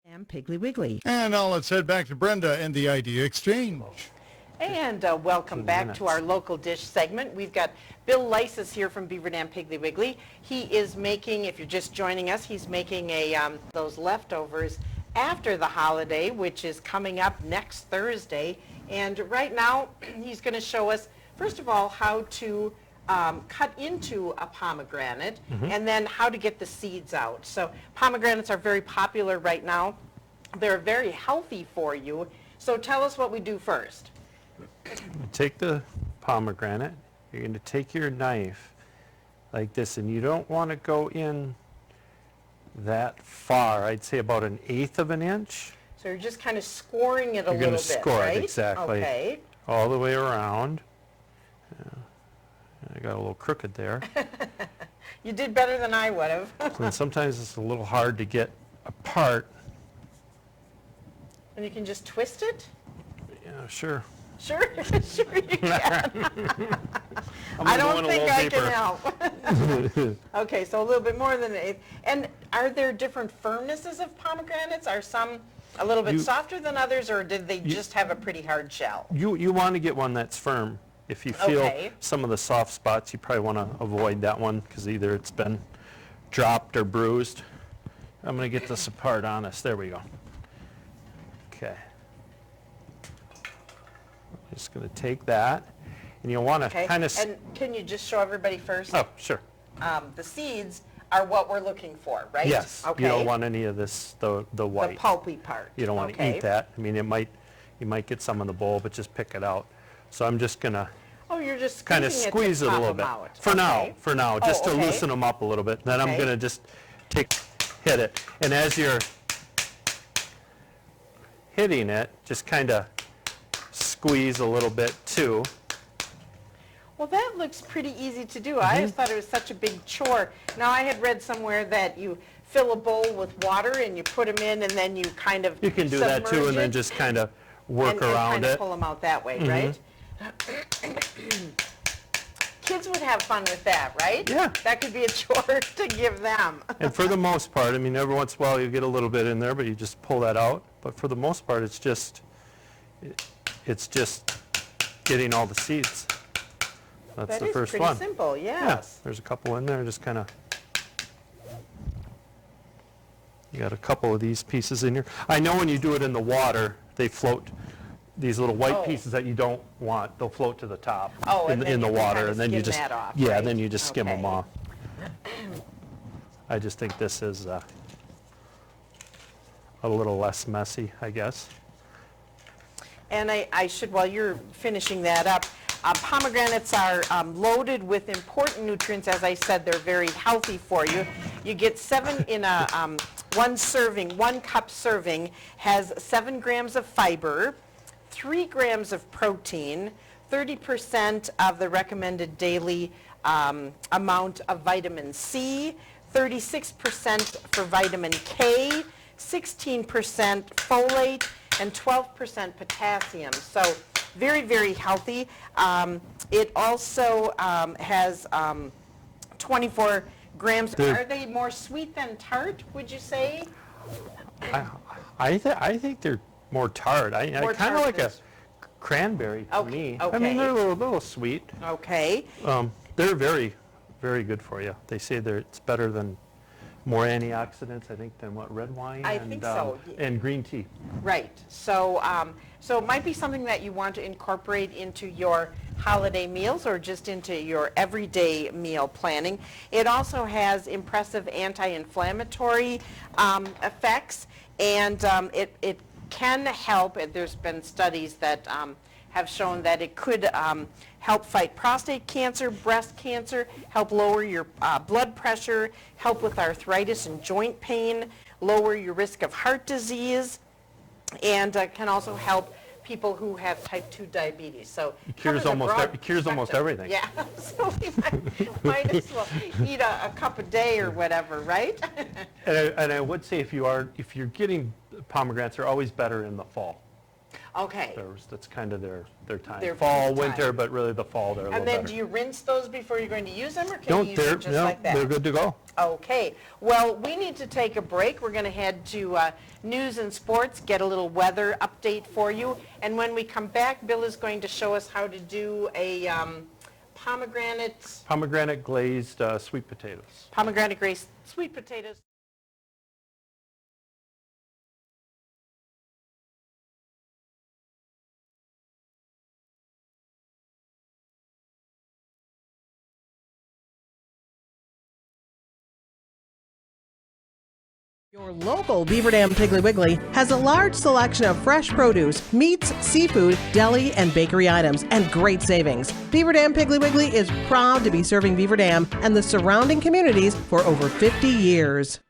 And Piggly Wiggly. And now let's head back to Brenda and the Idea Exchange. And welcome back to our local dish segment. We've got Bill Leisses here from Beaver Dam Piggly Wiggly. He is making, if you're just joining us, he's making those leftovers after the holiday, which is coming up next Thursday. And right now, he's going to show us, first of all, how to cut into a pomegranate, and then how to get the seeds out. So pomegranates are very popular right now. They're very healthy for you. So tell us what we do first. Take the pomegranate, you're going to take your knife like this, and you don't want to go in that far. I'd say about 1/8 of an inch. So you're just kind of scoring it a little bit, You're going to score right? it, exactly. Okay. All the way around. I got a little crooked there. You did better than I would have. And sometimes it's a little hard to get apart. And you can just twist it? Sure. Sure, sure you can. I'm I gonna go don't in a think little I deeper. can help. Okay, so a little bit more than an eighth. And are there different firmnesses of pomegranates? Are some a little bit softer than others, or did they just have a pretty hard shell? You want to get one that's firm. If you feel Okay. some of the soft spots, you probably want to avoid that one because either it's been dropped or bruised. I'm going to get this apart on us. There we go. Okay. Just going to take that, and you'll want to Okay, kind of... and can you just show everybody first? Oh, sure. The seeds are what we're looking for, right? Yes. Okay. You don't want any of this, the the white. pulpy part. You don't want to Okay. eat that. I mean, you might get some in the bowl, but just pick it out. So I'm just going to Oh, you're just kind of squeezing squeeze it it to a pop little them bit. out. For now, just to okay. loosen them up a little bit. Then I'm Okay. going to just hit it. And as you're hitting it, just kind of squeeze a little bit too. Well, that looks pretty easy to do. Mm-hmm. I just thought it was such a big chore. Now, I had read somewhere that you fill a bowl with water and you put them in and then you kind of You can do that too, submerge and then it just kind of work and around kind of it. pull them out that way, right? Kids would have fun with that, right? Yeah. That could be a chore to give them. And for the most part, I mean, every once in a while you get a little bit in there, but you just pull that out. But for the most part, it's just getting all the seeds. That's That the is first pretty one. simple, Yeah, yes. there's a couple in there, just kind of. You got a couple of these pieces in here. I know when you do it in the water, they float. These little white Oh. pieces that you don't want, they'll float to the top Oh, and in then the you can water, kinda and then you skim just that off, yeah, right? then you just skim them Okay. off. I just think this is a little less messy, I guess. And I should, while you're finishing that up, pomegranates are loaded with important nutrients. As I said, they're very healthy for you. You get 7 in a one cup serving has 7 grams of fiber, 3 grams of protein, 30% of the recommended daily amount of vitamin C, 36% for vitamin K, 16% folate, and 12% potassium. So very, very healthy. It also has 24 grams. Are they more sweet than tart, would you say? I think they're more tart. I More kind of tart like a is- cranberry to Okay, me. I okay. mean, they're a little sweet. Okay. They're very, very good for you. They say it's better than more antioxidants, I think, than what red wine I think so. and green tea. Right. So, so it might be something that you want to incorporate into your holiday meals or just into your everyday meal planning. It also has impressive anti-inflammatory effects, and it can help. And there's been studies that have shown that it could help fight prostate cancer, breast cancer, help lower your blood pressure, help with arthritis and joint pain, lower your risk of heart disease, and can also help people who have type 2 diabetes. So Cures covers a almost broad it cures almost spectrum. everything. Yeah, so we might as well eat a cup a day or whatever, right? And I would say if you're getting pomegranates, they're always better in the fall. Okay. That's kind of their time. Their Fall, peak winter, time. but really the fall they're a And little then better. do you rinse those before you're going to use them, or can No, you use them just like that? they're good to go. Okay. Well, we need to take a break. We're going to head to news and sports, get a little weather update for you. And when we come back, Bill is going to show us how to do a Pomegranate glazed sweet potatoes. pomegranate glazed sweet potatoes. Your local Beaver Dam Piggly Wiggly has a large selection of fresh produce, meats, seafood, deli, and bakery items, and great savings. Beaver Dam Piggly Wiggly is proud to be serving Beaver Dam and the surrounding communities for over 50 years.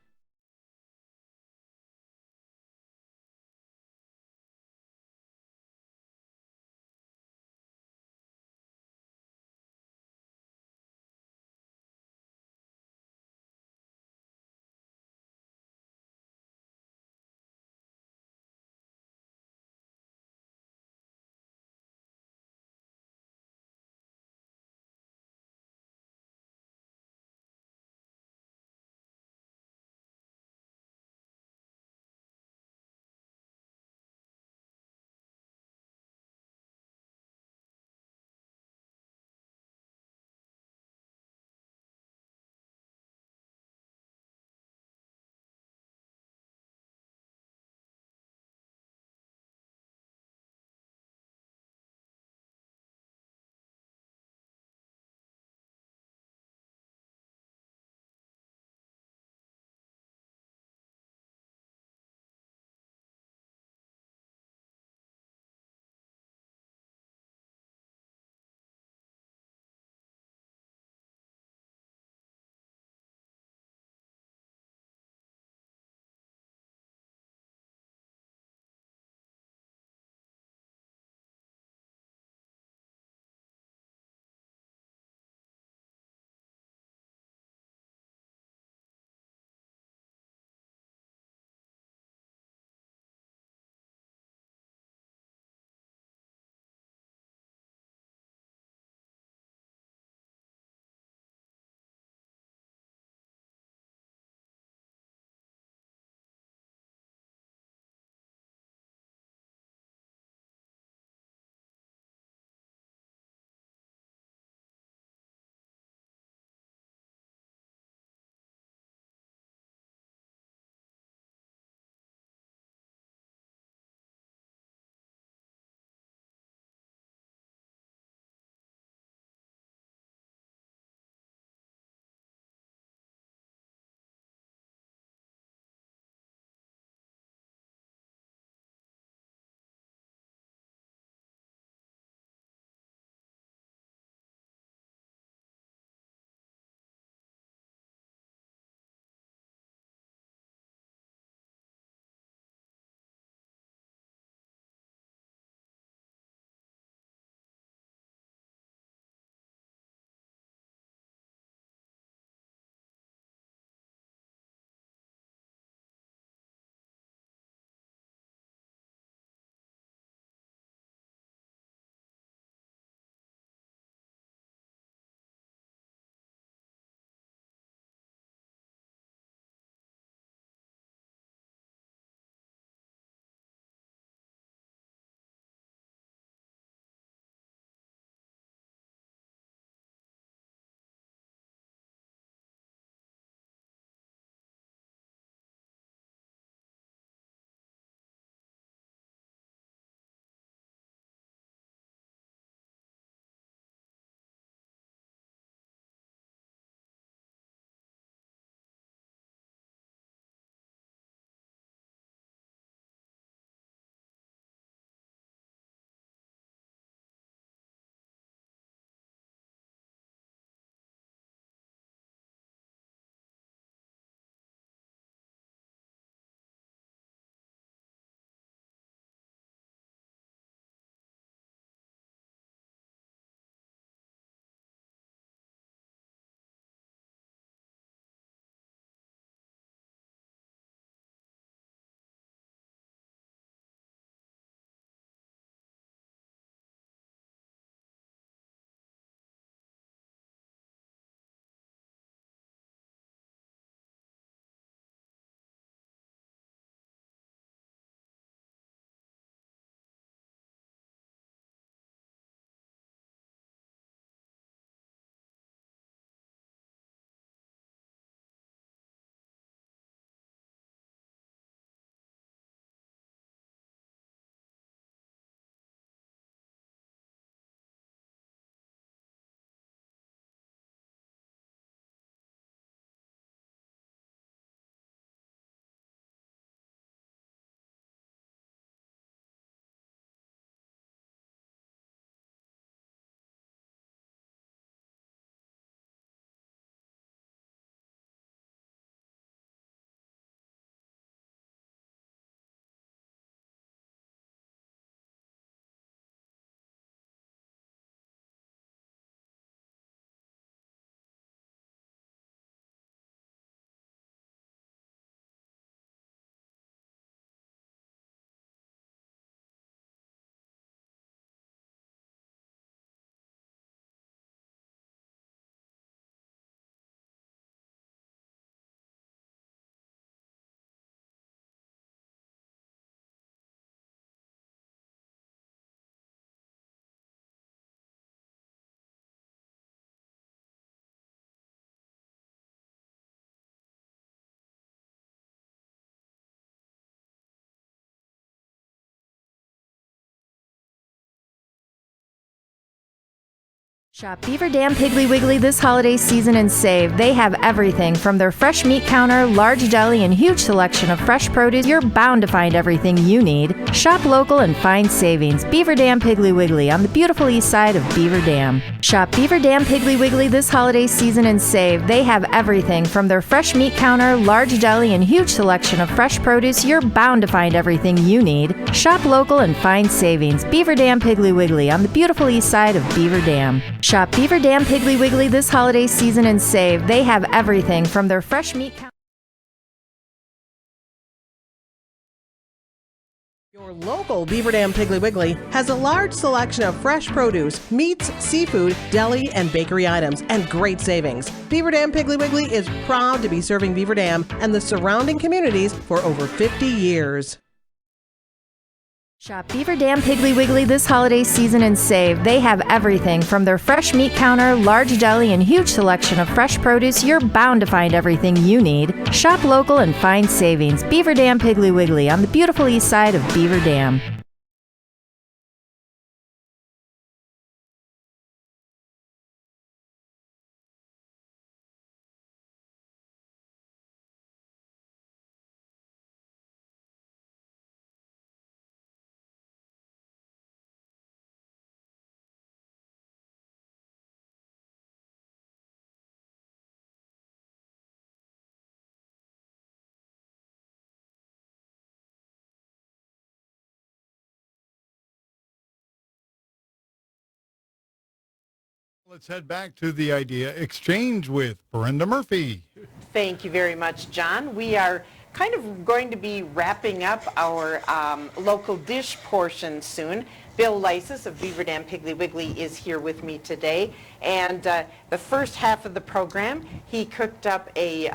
Shop Beaver Dam Piggly Wiggly this holiday season and save. They have everything from their fresh meat counter, large deli, and huge selection of fresh produce. You're bound to find everything you need. Shop local and find savings. Beaver Dam Piggly Wiggly on the beautiful east side of Beaver Dam. Shop Beaver Dam Piggly Wiggly this holiday season and save. They have everything from their fresh meat counter, large deli, and huge selection of fresh produce. You're bound to find everything you need. Shop local and find savings. Beaver Dam Piggly Wiggly on the beautiful east side of Beaver Dam. Shop Beaver Dam Piggly Wiggly this holiday season and save. They have everything from their fresh meat counter. Your local Beaver Dam Piggly Wiggly has a large selection of fresh produce, meats, seafood, deli, and bakery items, and great savings. Beaver Dam Piggly Wiggly is proud to be serving Beaver Dam and the surrounding communities for over 50 years. Shop Beaver Dam Piggly Wiggly this holiday season and save. They have everything from their fresh meat counter, large deli, and huge selection of fresh produce. You're bound to find everything you need. Shop local and find savings. Beaver Dam Piggly Wiggly on the beautiful east side of Beaver Dam. Let's head back to the idea exchange with Brenda Murphy. Thank you very much, John. We are kind of going to be wrapping up our local dish portion soon. Bill Leisses of Beaver Dam Piggly Wiggly is here with me today. And the first half of the program, he cooked up a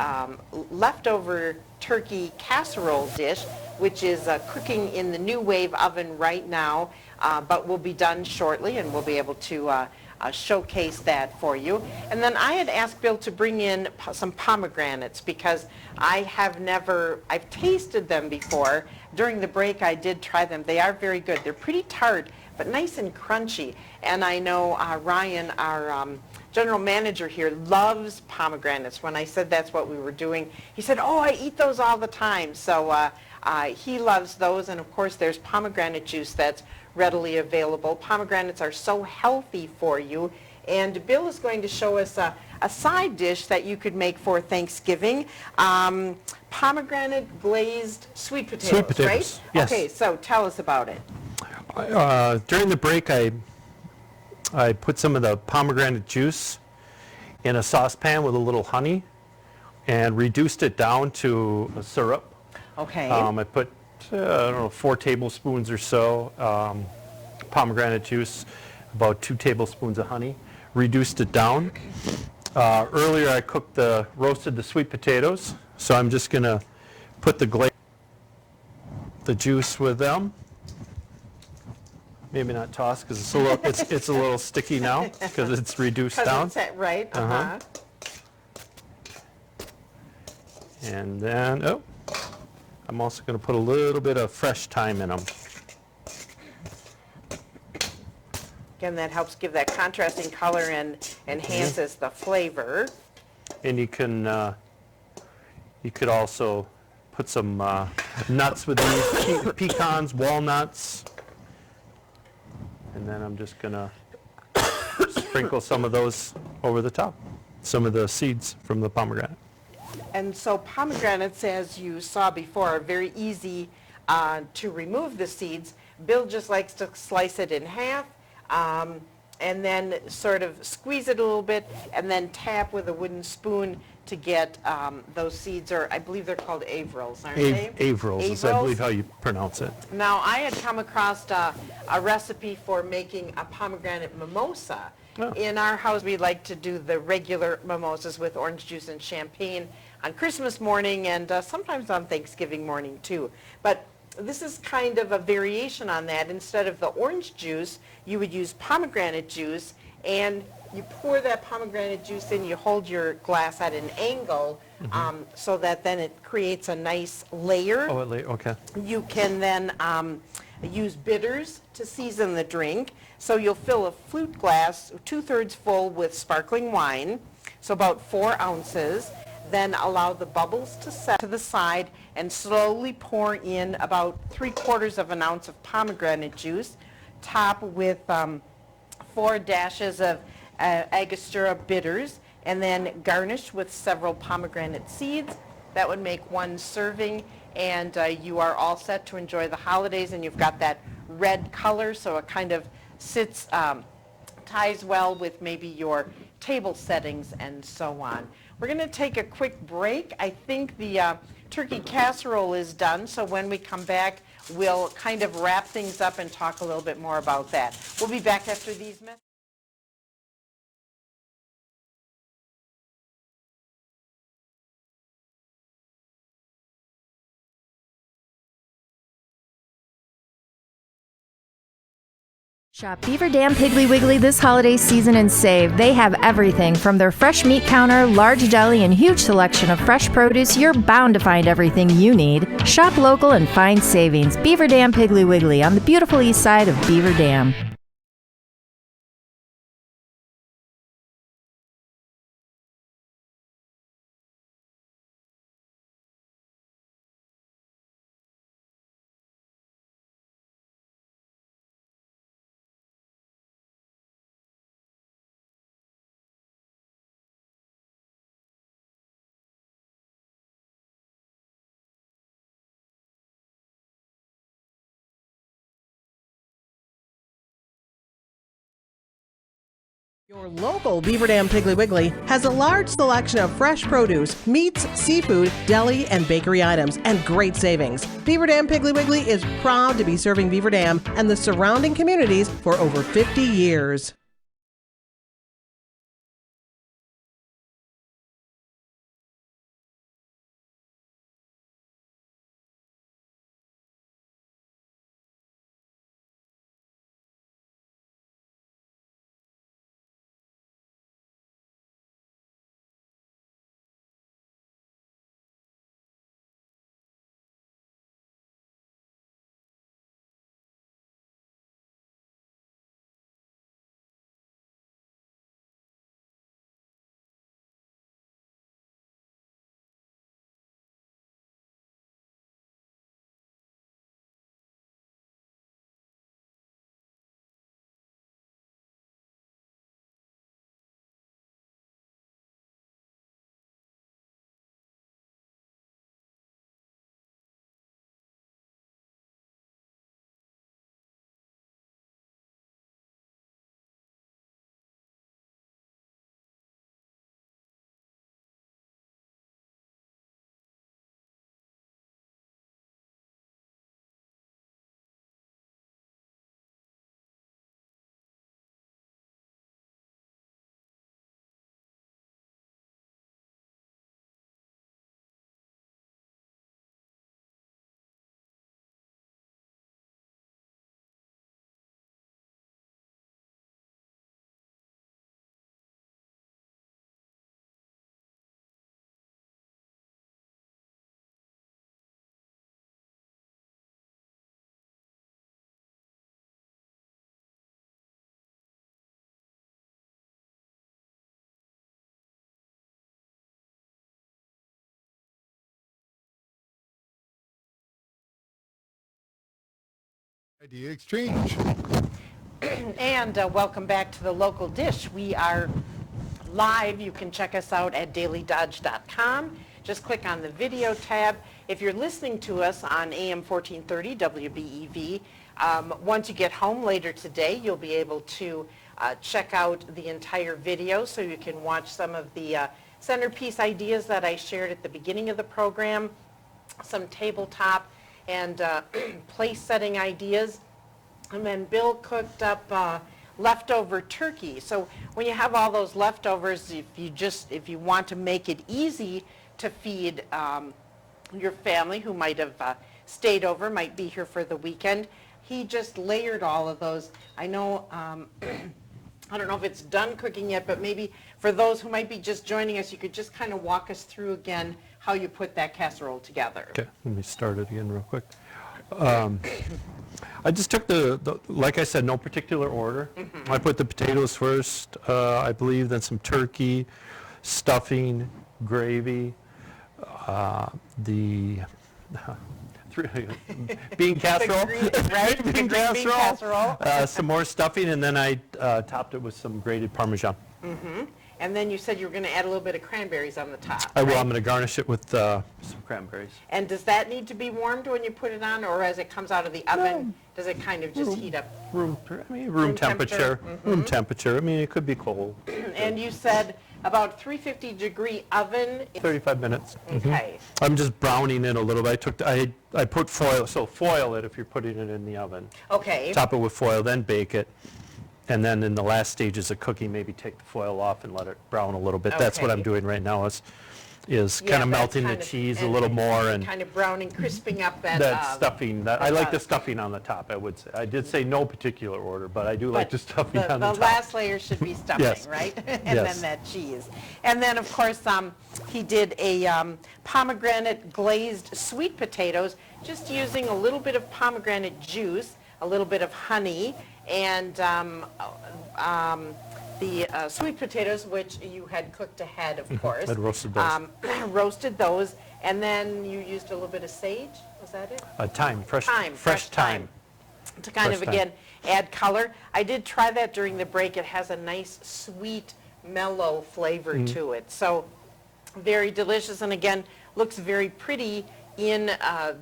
leftover turkey casserole dish, which is cooking in the New Wave oven right now, but will be done shortly, and we'll be able to showcase that for you. And then I had asked Bill to bring in some pomegranates because I've tasted them before. During the break I did try them. They are very good. They're pretty tart, but nice and crunchy. And I know Ryan, our general manager here, loves pomegranates. When I said that's what we were doing, he said, oh, I eat those all the time. So he loves those. And of course there's pomegranate juice that's readily available. Pomegranates are so healthy for you. And Bill is going to show us a side dish that you could make for Thanksgiving. Pomegranate glazed sweet potatoes, Sweet potatoes, right? yes. Okay, so tell us about it. During the break, I put some of the pomegranate juice in a saucepan with a little honey and reduced it down to a syrup. Okay. I put, I don't know, 4 tablespoons or so pomegranate juice, about 2 tablespoons of honey. Reduced it down. Earlier I roasted the sweet potatoes, so I'm just going to put the juice with them. Maybe not toss because it's a little sticky now because it's reduced down. Right. Uh-huh. And then, I'm also going to put a little bit of fresh thyme in them. Again, that helps give that contrasting color and enhances the flavor. And you could also put some nuts with these, pecans, walnuts. And then I'm just going to sprinkle some of those over the top, some of the seeds from the pomegranate. And so pomegranates, as you saw before, are very easy to remove the seeds. Bill just likes to slice it in half and then sort of squeeze it a little bit and then tap with a wooden spoon to get those seeds, or I believe they're called avrils, aren't they? Avrils is, I believe, how you pronounce it. Now, I had come across a recipe for making a pomegranate mimosa. Oh. In our house, we like to do the regular mimosas with orange juice and champagne on Christmas morning and sometimes on Thanksgiving morning too. But this is kind of a variation on that. Instead of the orange juice, you would use pomegranate juice, and you pour that pomegranate juice in, you hold your glass at an angle so that then it creates a nice layer. Oh, okay. You can then use bitters to season the drink. So you'll fill a flute glass 2/3 full with sparkling wine, so about 4 ounces. Then allow the bubbles to set to the side and slowly pour in about 3/4 of an ounce of pomegranate juice. Top with 4 dashes of Angostura bitters, and then garnish with several pomegranate seeds. That would make 1 serving, and you are all set to enjoy the holidays. And you've got that red color, so it kind of sits, ties well with maybe your table settings and so on. We're going to take a quick break. I think the turkey casserole is done, so when we come back, we'll kind of wrap things up and talk a little bit more about that. We'll be back after these messages. Shop Beaver Dam Piggly Wiggly this holiday season and save. They have everything from their fresh meat counter, large deli, and huge selection of fresh produce. You're bound to find everything you need. Shop local and find savings. Beaver Dam Piggly Wiggly on the beautiful east side of Beaver Dam. Your local Beaver Dam Piggly Wiggly has a large selection of fresh produce, meats, seafood, deli, and bakery items, and great savings. Beaver Dam Piggly Wiggly is proud to be serving Beaver Dam and the surrounding communities for over 50 years. Idea exchange. And welcome back to the local dish. We are live. You can check us out at dailydodge.com. Just click on the video tab. If you're listening to us on AM 1430 WBEV, once you get home later today, you'll be able to check out the entire video so you can watch some of the centerpiece ideas that I shared at the beginning of the program, some tabletop and place setting ideas. And then Bill cooked up leftover turkey. So when you have all those leftovers, if you want to make it easy to feed your family who might have stayed over, might be here for the weekend, he just layered all of those. I know, I don't know if it's done cooking yet, but maybe for those who might be just joining us, you could just kind of walk us through again how you put that casserole together. Okay, let me start it again real quick. I just took like I said, no particular order. I put the potatoes first, I believe, then some turkey, stuffing, gravy, the bean casserole, Right? The green bean casserole. some more stuffing, and then I topped it with some grated Parmesan. And then you said you were going to add a little bit of cranberries on the top. I will. right? I'm going to garnish it with some cranberries. And does that need to be warmed when you put it on, or as it comes out of the oven, does it kind of just heat up? Room temperature. temperature. Room temperature. I mean, it could be cold. And you said about 350-degree oven. 35 minutes. Okay. I'm just browning it a little bit. I put foil, so foil it if you're putting it in the oven. Okay. Top it with foil, then bake it. And then in the last stages of cooking, maybe take the foil off and let it brown a little bit. That's what Okay. I'm doing right now is Yeah, kind of that's melting the kind of- cheese a and little more and kind of browning, crisping up that. that stuffing. I like the uh, stuffing on the top, I would say. I did say no particular order, but I do like but the stuffing on the The top. last layer should be stuffing, Yes. right? And Yes. then that cheese. And then, of course, he did a pomegranate glazed sweet potatoes, just using a little bit of pomegranate juice, a little bit of honey, and the sweet potatoes, which you had cooked ahead, of course. I'd roasted those. Roasted those, and then you used a little bit of sage, was that it? Thyme, fresh Thyme, fresh thyme. To kind of, Fresh thyme. again, add color. I did try that during the break. It has a nice, sweet, mellow flavor to it. So very delicious, and again, looks very pretty in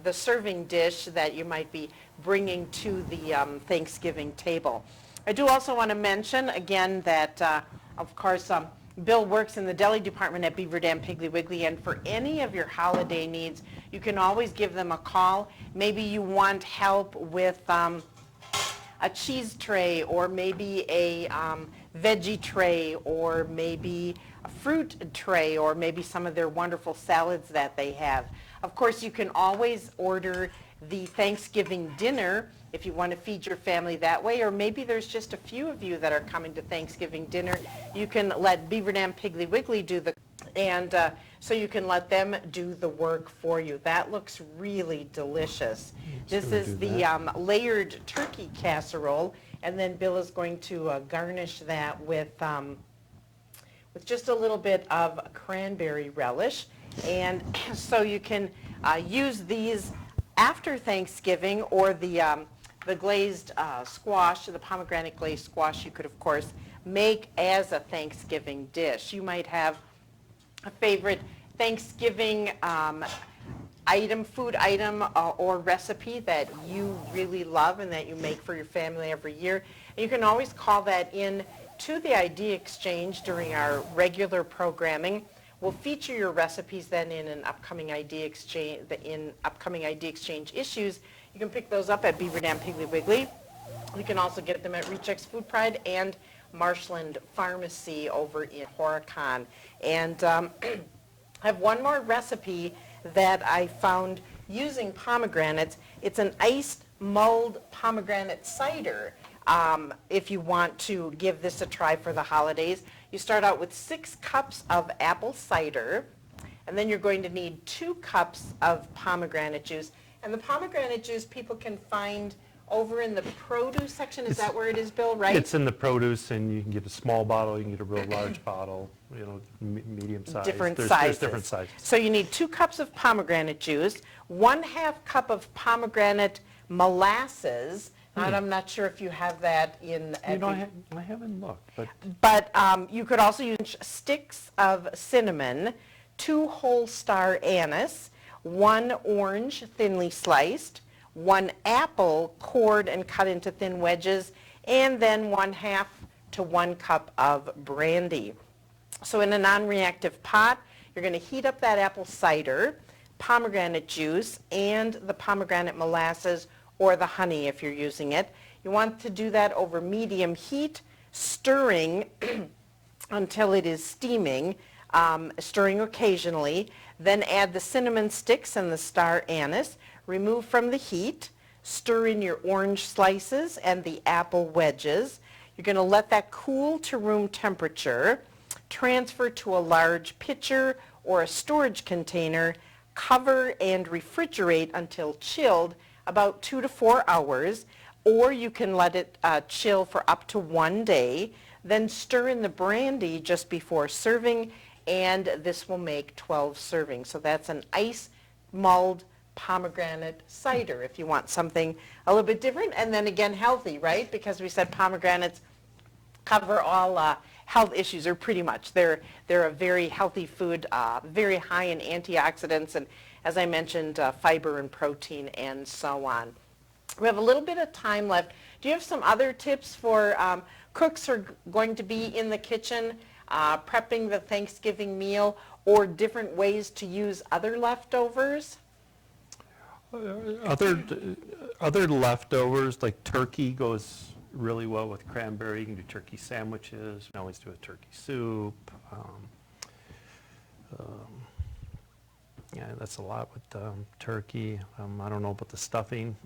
the serving dish that you might be bringing to the Thanksgiving table. I do also want to mention, again, that, of course, Bill works in the deli department at Beaver Dam Piggly Wiggly, and for any of your holiday needs, you can always give them a call. Maybe you want help with a cheese tray, or maybe a veggie tray, or maybe a fruit tray, or maybe some of their wonderful salads that they have. Of course, you can always order the Thanksgiving dinner if you want to feed your family that way, or maybe there's just a few of you that are coming to Thanksgiving dinner. You can let Beaver Dam Piggly Wiggly do so you can let them do the work for you. That looks really delicious. This is the layered turkey casserole, and then Bill is going to garnish that with just a little bit of cranberry relish. And so you can use these after Thanksgiving, or the glazed squash, the pomegranate glazed squash, you could, of course, make as a Thanksgiving dish. You might have a favorite Thanksgiving food item or recipe that you really love and that you make for your family every year. And you can always call that in to the Idea Exchange during our regular programming. We'll feature your recipes then in an upcoming Idea Exchange, issues. You can pick those up at Beaver Dam Piggly Wiggly. You can also get them at Recheck's Food Pride and Marshland Pharmacy over in Horicon. And I have one more recipe that I found using pomegranates. It's an iced mulled pomegranate cider. If you want to give this a try for the holidays, you start out with 6 cups of apple cider, and then you're going to need 2 cups of pomegranate juice. And the pomegranate juice people can find over in the produce section. Is that where it is, Bill, right? It's in the produce, and you can get a small bottle, you can get a real large bottle, medium size. Different There's sizes. different sizes. So you need 2 cups of pomegranate juice, 1/2 cup of pomegranate molasses. And I'm not sure if you have that in. I haven't looked, but But you could also use sticks of cinnamon, 2 whole star anise, 1 orange thinly sliced, 1 apple cored and cut into thin wedges, and then 1/2 to 1 cup of brandy. So in a non-reactive pot, you're going to heat up that apple cider, pomegranate juice, and the pomegranate molasses, or the honey if you're using it. You want to do that over medium heat, stirring until it is steaming, stirring occasionally. Then add the cinnamon sticks and the star anise. Remove from the heat. Stir in your orange slices and the apple wedges. You're going to let that cool to room temperature. Transfer to a large pitcher or a storage container. Cover and refrigerate until chilled. about 2 to 4 hours, or you can let it chill for up to 1 day. Then stir in the brandy just before serving, and this will make 12 servings. So that's an ice mulled pomegranate cider if you want something a little bit different, and then again healthy, right? Because we said pomegranates cover all health issues, or pretty much. They're a very healthy food, very high in antioxidants, and as I mentioned, fiber and protein and so on. We have a little bit of time left. Do you have some other tips for cooks who are going to be in the kitchen prepping the Thanksgiving meal, or different ways to use other leftovers? Other leftovers, like turkey goes really well with cranberry. You can do turkey sandwiches. You can always do a turkey soup. Yeah, that's a lot with turkey. I don't know about the stuffing,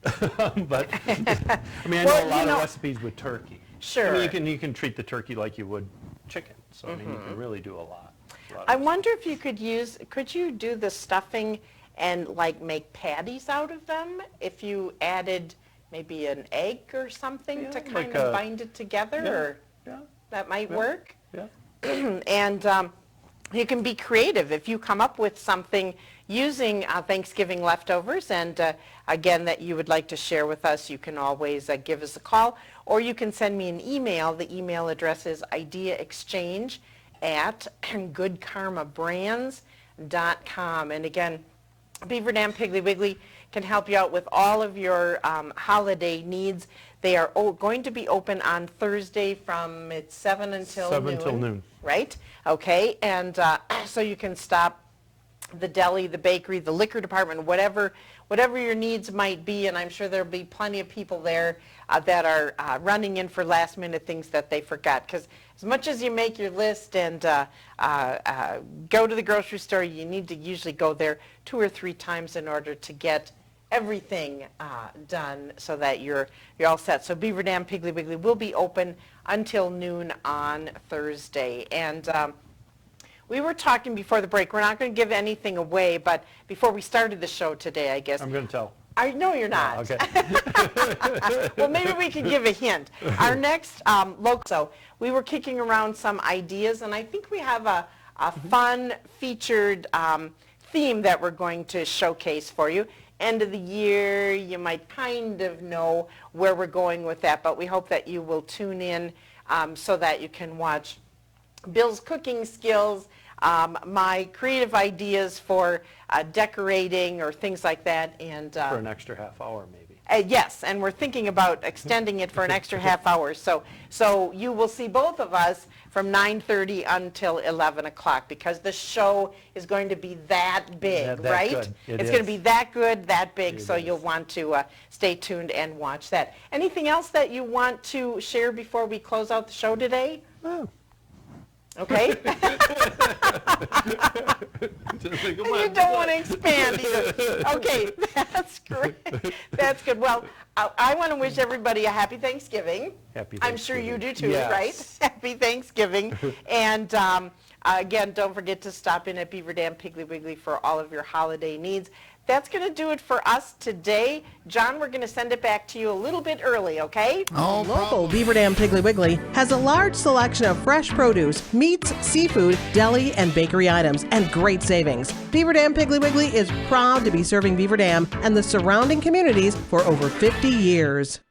but I mean, I know a lot of recipes with turkey. Sure. I mean, you can treat the turkey like you would chicken. So I mean, you can really do a lot. I wonder if you could you do the stuffing and like make patties out of them if you added maybe an egg or something to kind of bind it together, or that might work? Yeah. And you can be creative if you come up with something using Thanksgiving leftovers, and again, that you would like to share with us. You can always give us a call, or you can send me an email. The email address is ideaexchange@goodkarmabrands.com. And again, Beaver Dam Piggly Wiggly can help you out with all of your holiday needs. They are going to be open on Thursday from 7 until 7 until noon. Right? Okay. And so you can stop the deli, the bakery, the liquor department, whatever your needs might be, and I'm sure there'll be plenty of people there that are running in for last minute things that they forgot. Because as much as you make your list and go to the grocery store, you need to usually go there 2 or 3 times in order to get everything done so that you're all set. So Beaver Dam Piggly Wiggly will be open until noon on Thursday. And we were talking before the break. We're not going to give anything away, but before we started the show today, I guess. I'm going to tell. I know you're not. Okay. Well, maybe we could give a hint. Our next so we were kicking around some ideas, and I think we have a fun featured theme that we're going to showcase for you. End of the year, you might kind of know where we're going with that, but we hope that you will tune in so that you can watch Bill's cooking skills, my creative ideas for decorating or things like that, and For an extra half hour, maybe. yes, and we're thinking about extending it for an extra half hour. So you will see both of us from 9:30 until 11 o'clock, because the show is going to be that big, That right? good. It's going to be that good, that big, It so is. you'll want to stay tuned and watch that. Anything else that you want to share before we close out the show today? Oh. Okay. You don't want to expand either. Okay, that's great. That's good. Well, I want to wish everybody a happy Thanksgiving. Happy I'm sure you do too, Yes. right? Happy Thanksgiving. And again, don't forget to stop in at Beaver Dam Piggly Wiggly for all of your holiday needs. That's going to do it for us today. John, we're going to send it back to you a little bit early, okay? Local Beaver Dam Piggly Wiggly has a large selection of fresh produce, meats, seafood, deli, and bakery items, and great savings. Beaver Dam Piggly Wiggly is proud to be serving Beaver Dam and the surrounding communities for over 50 years.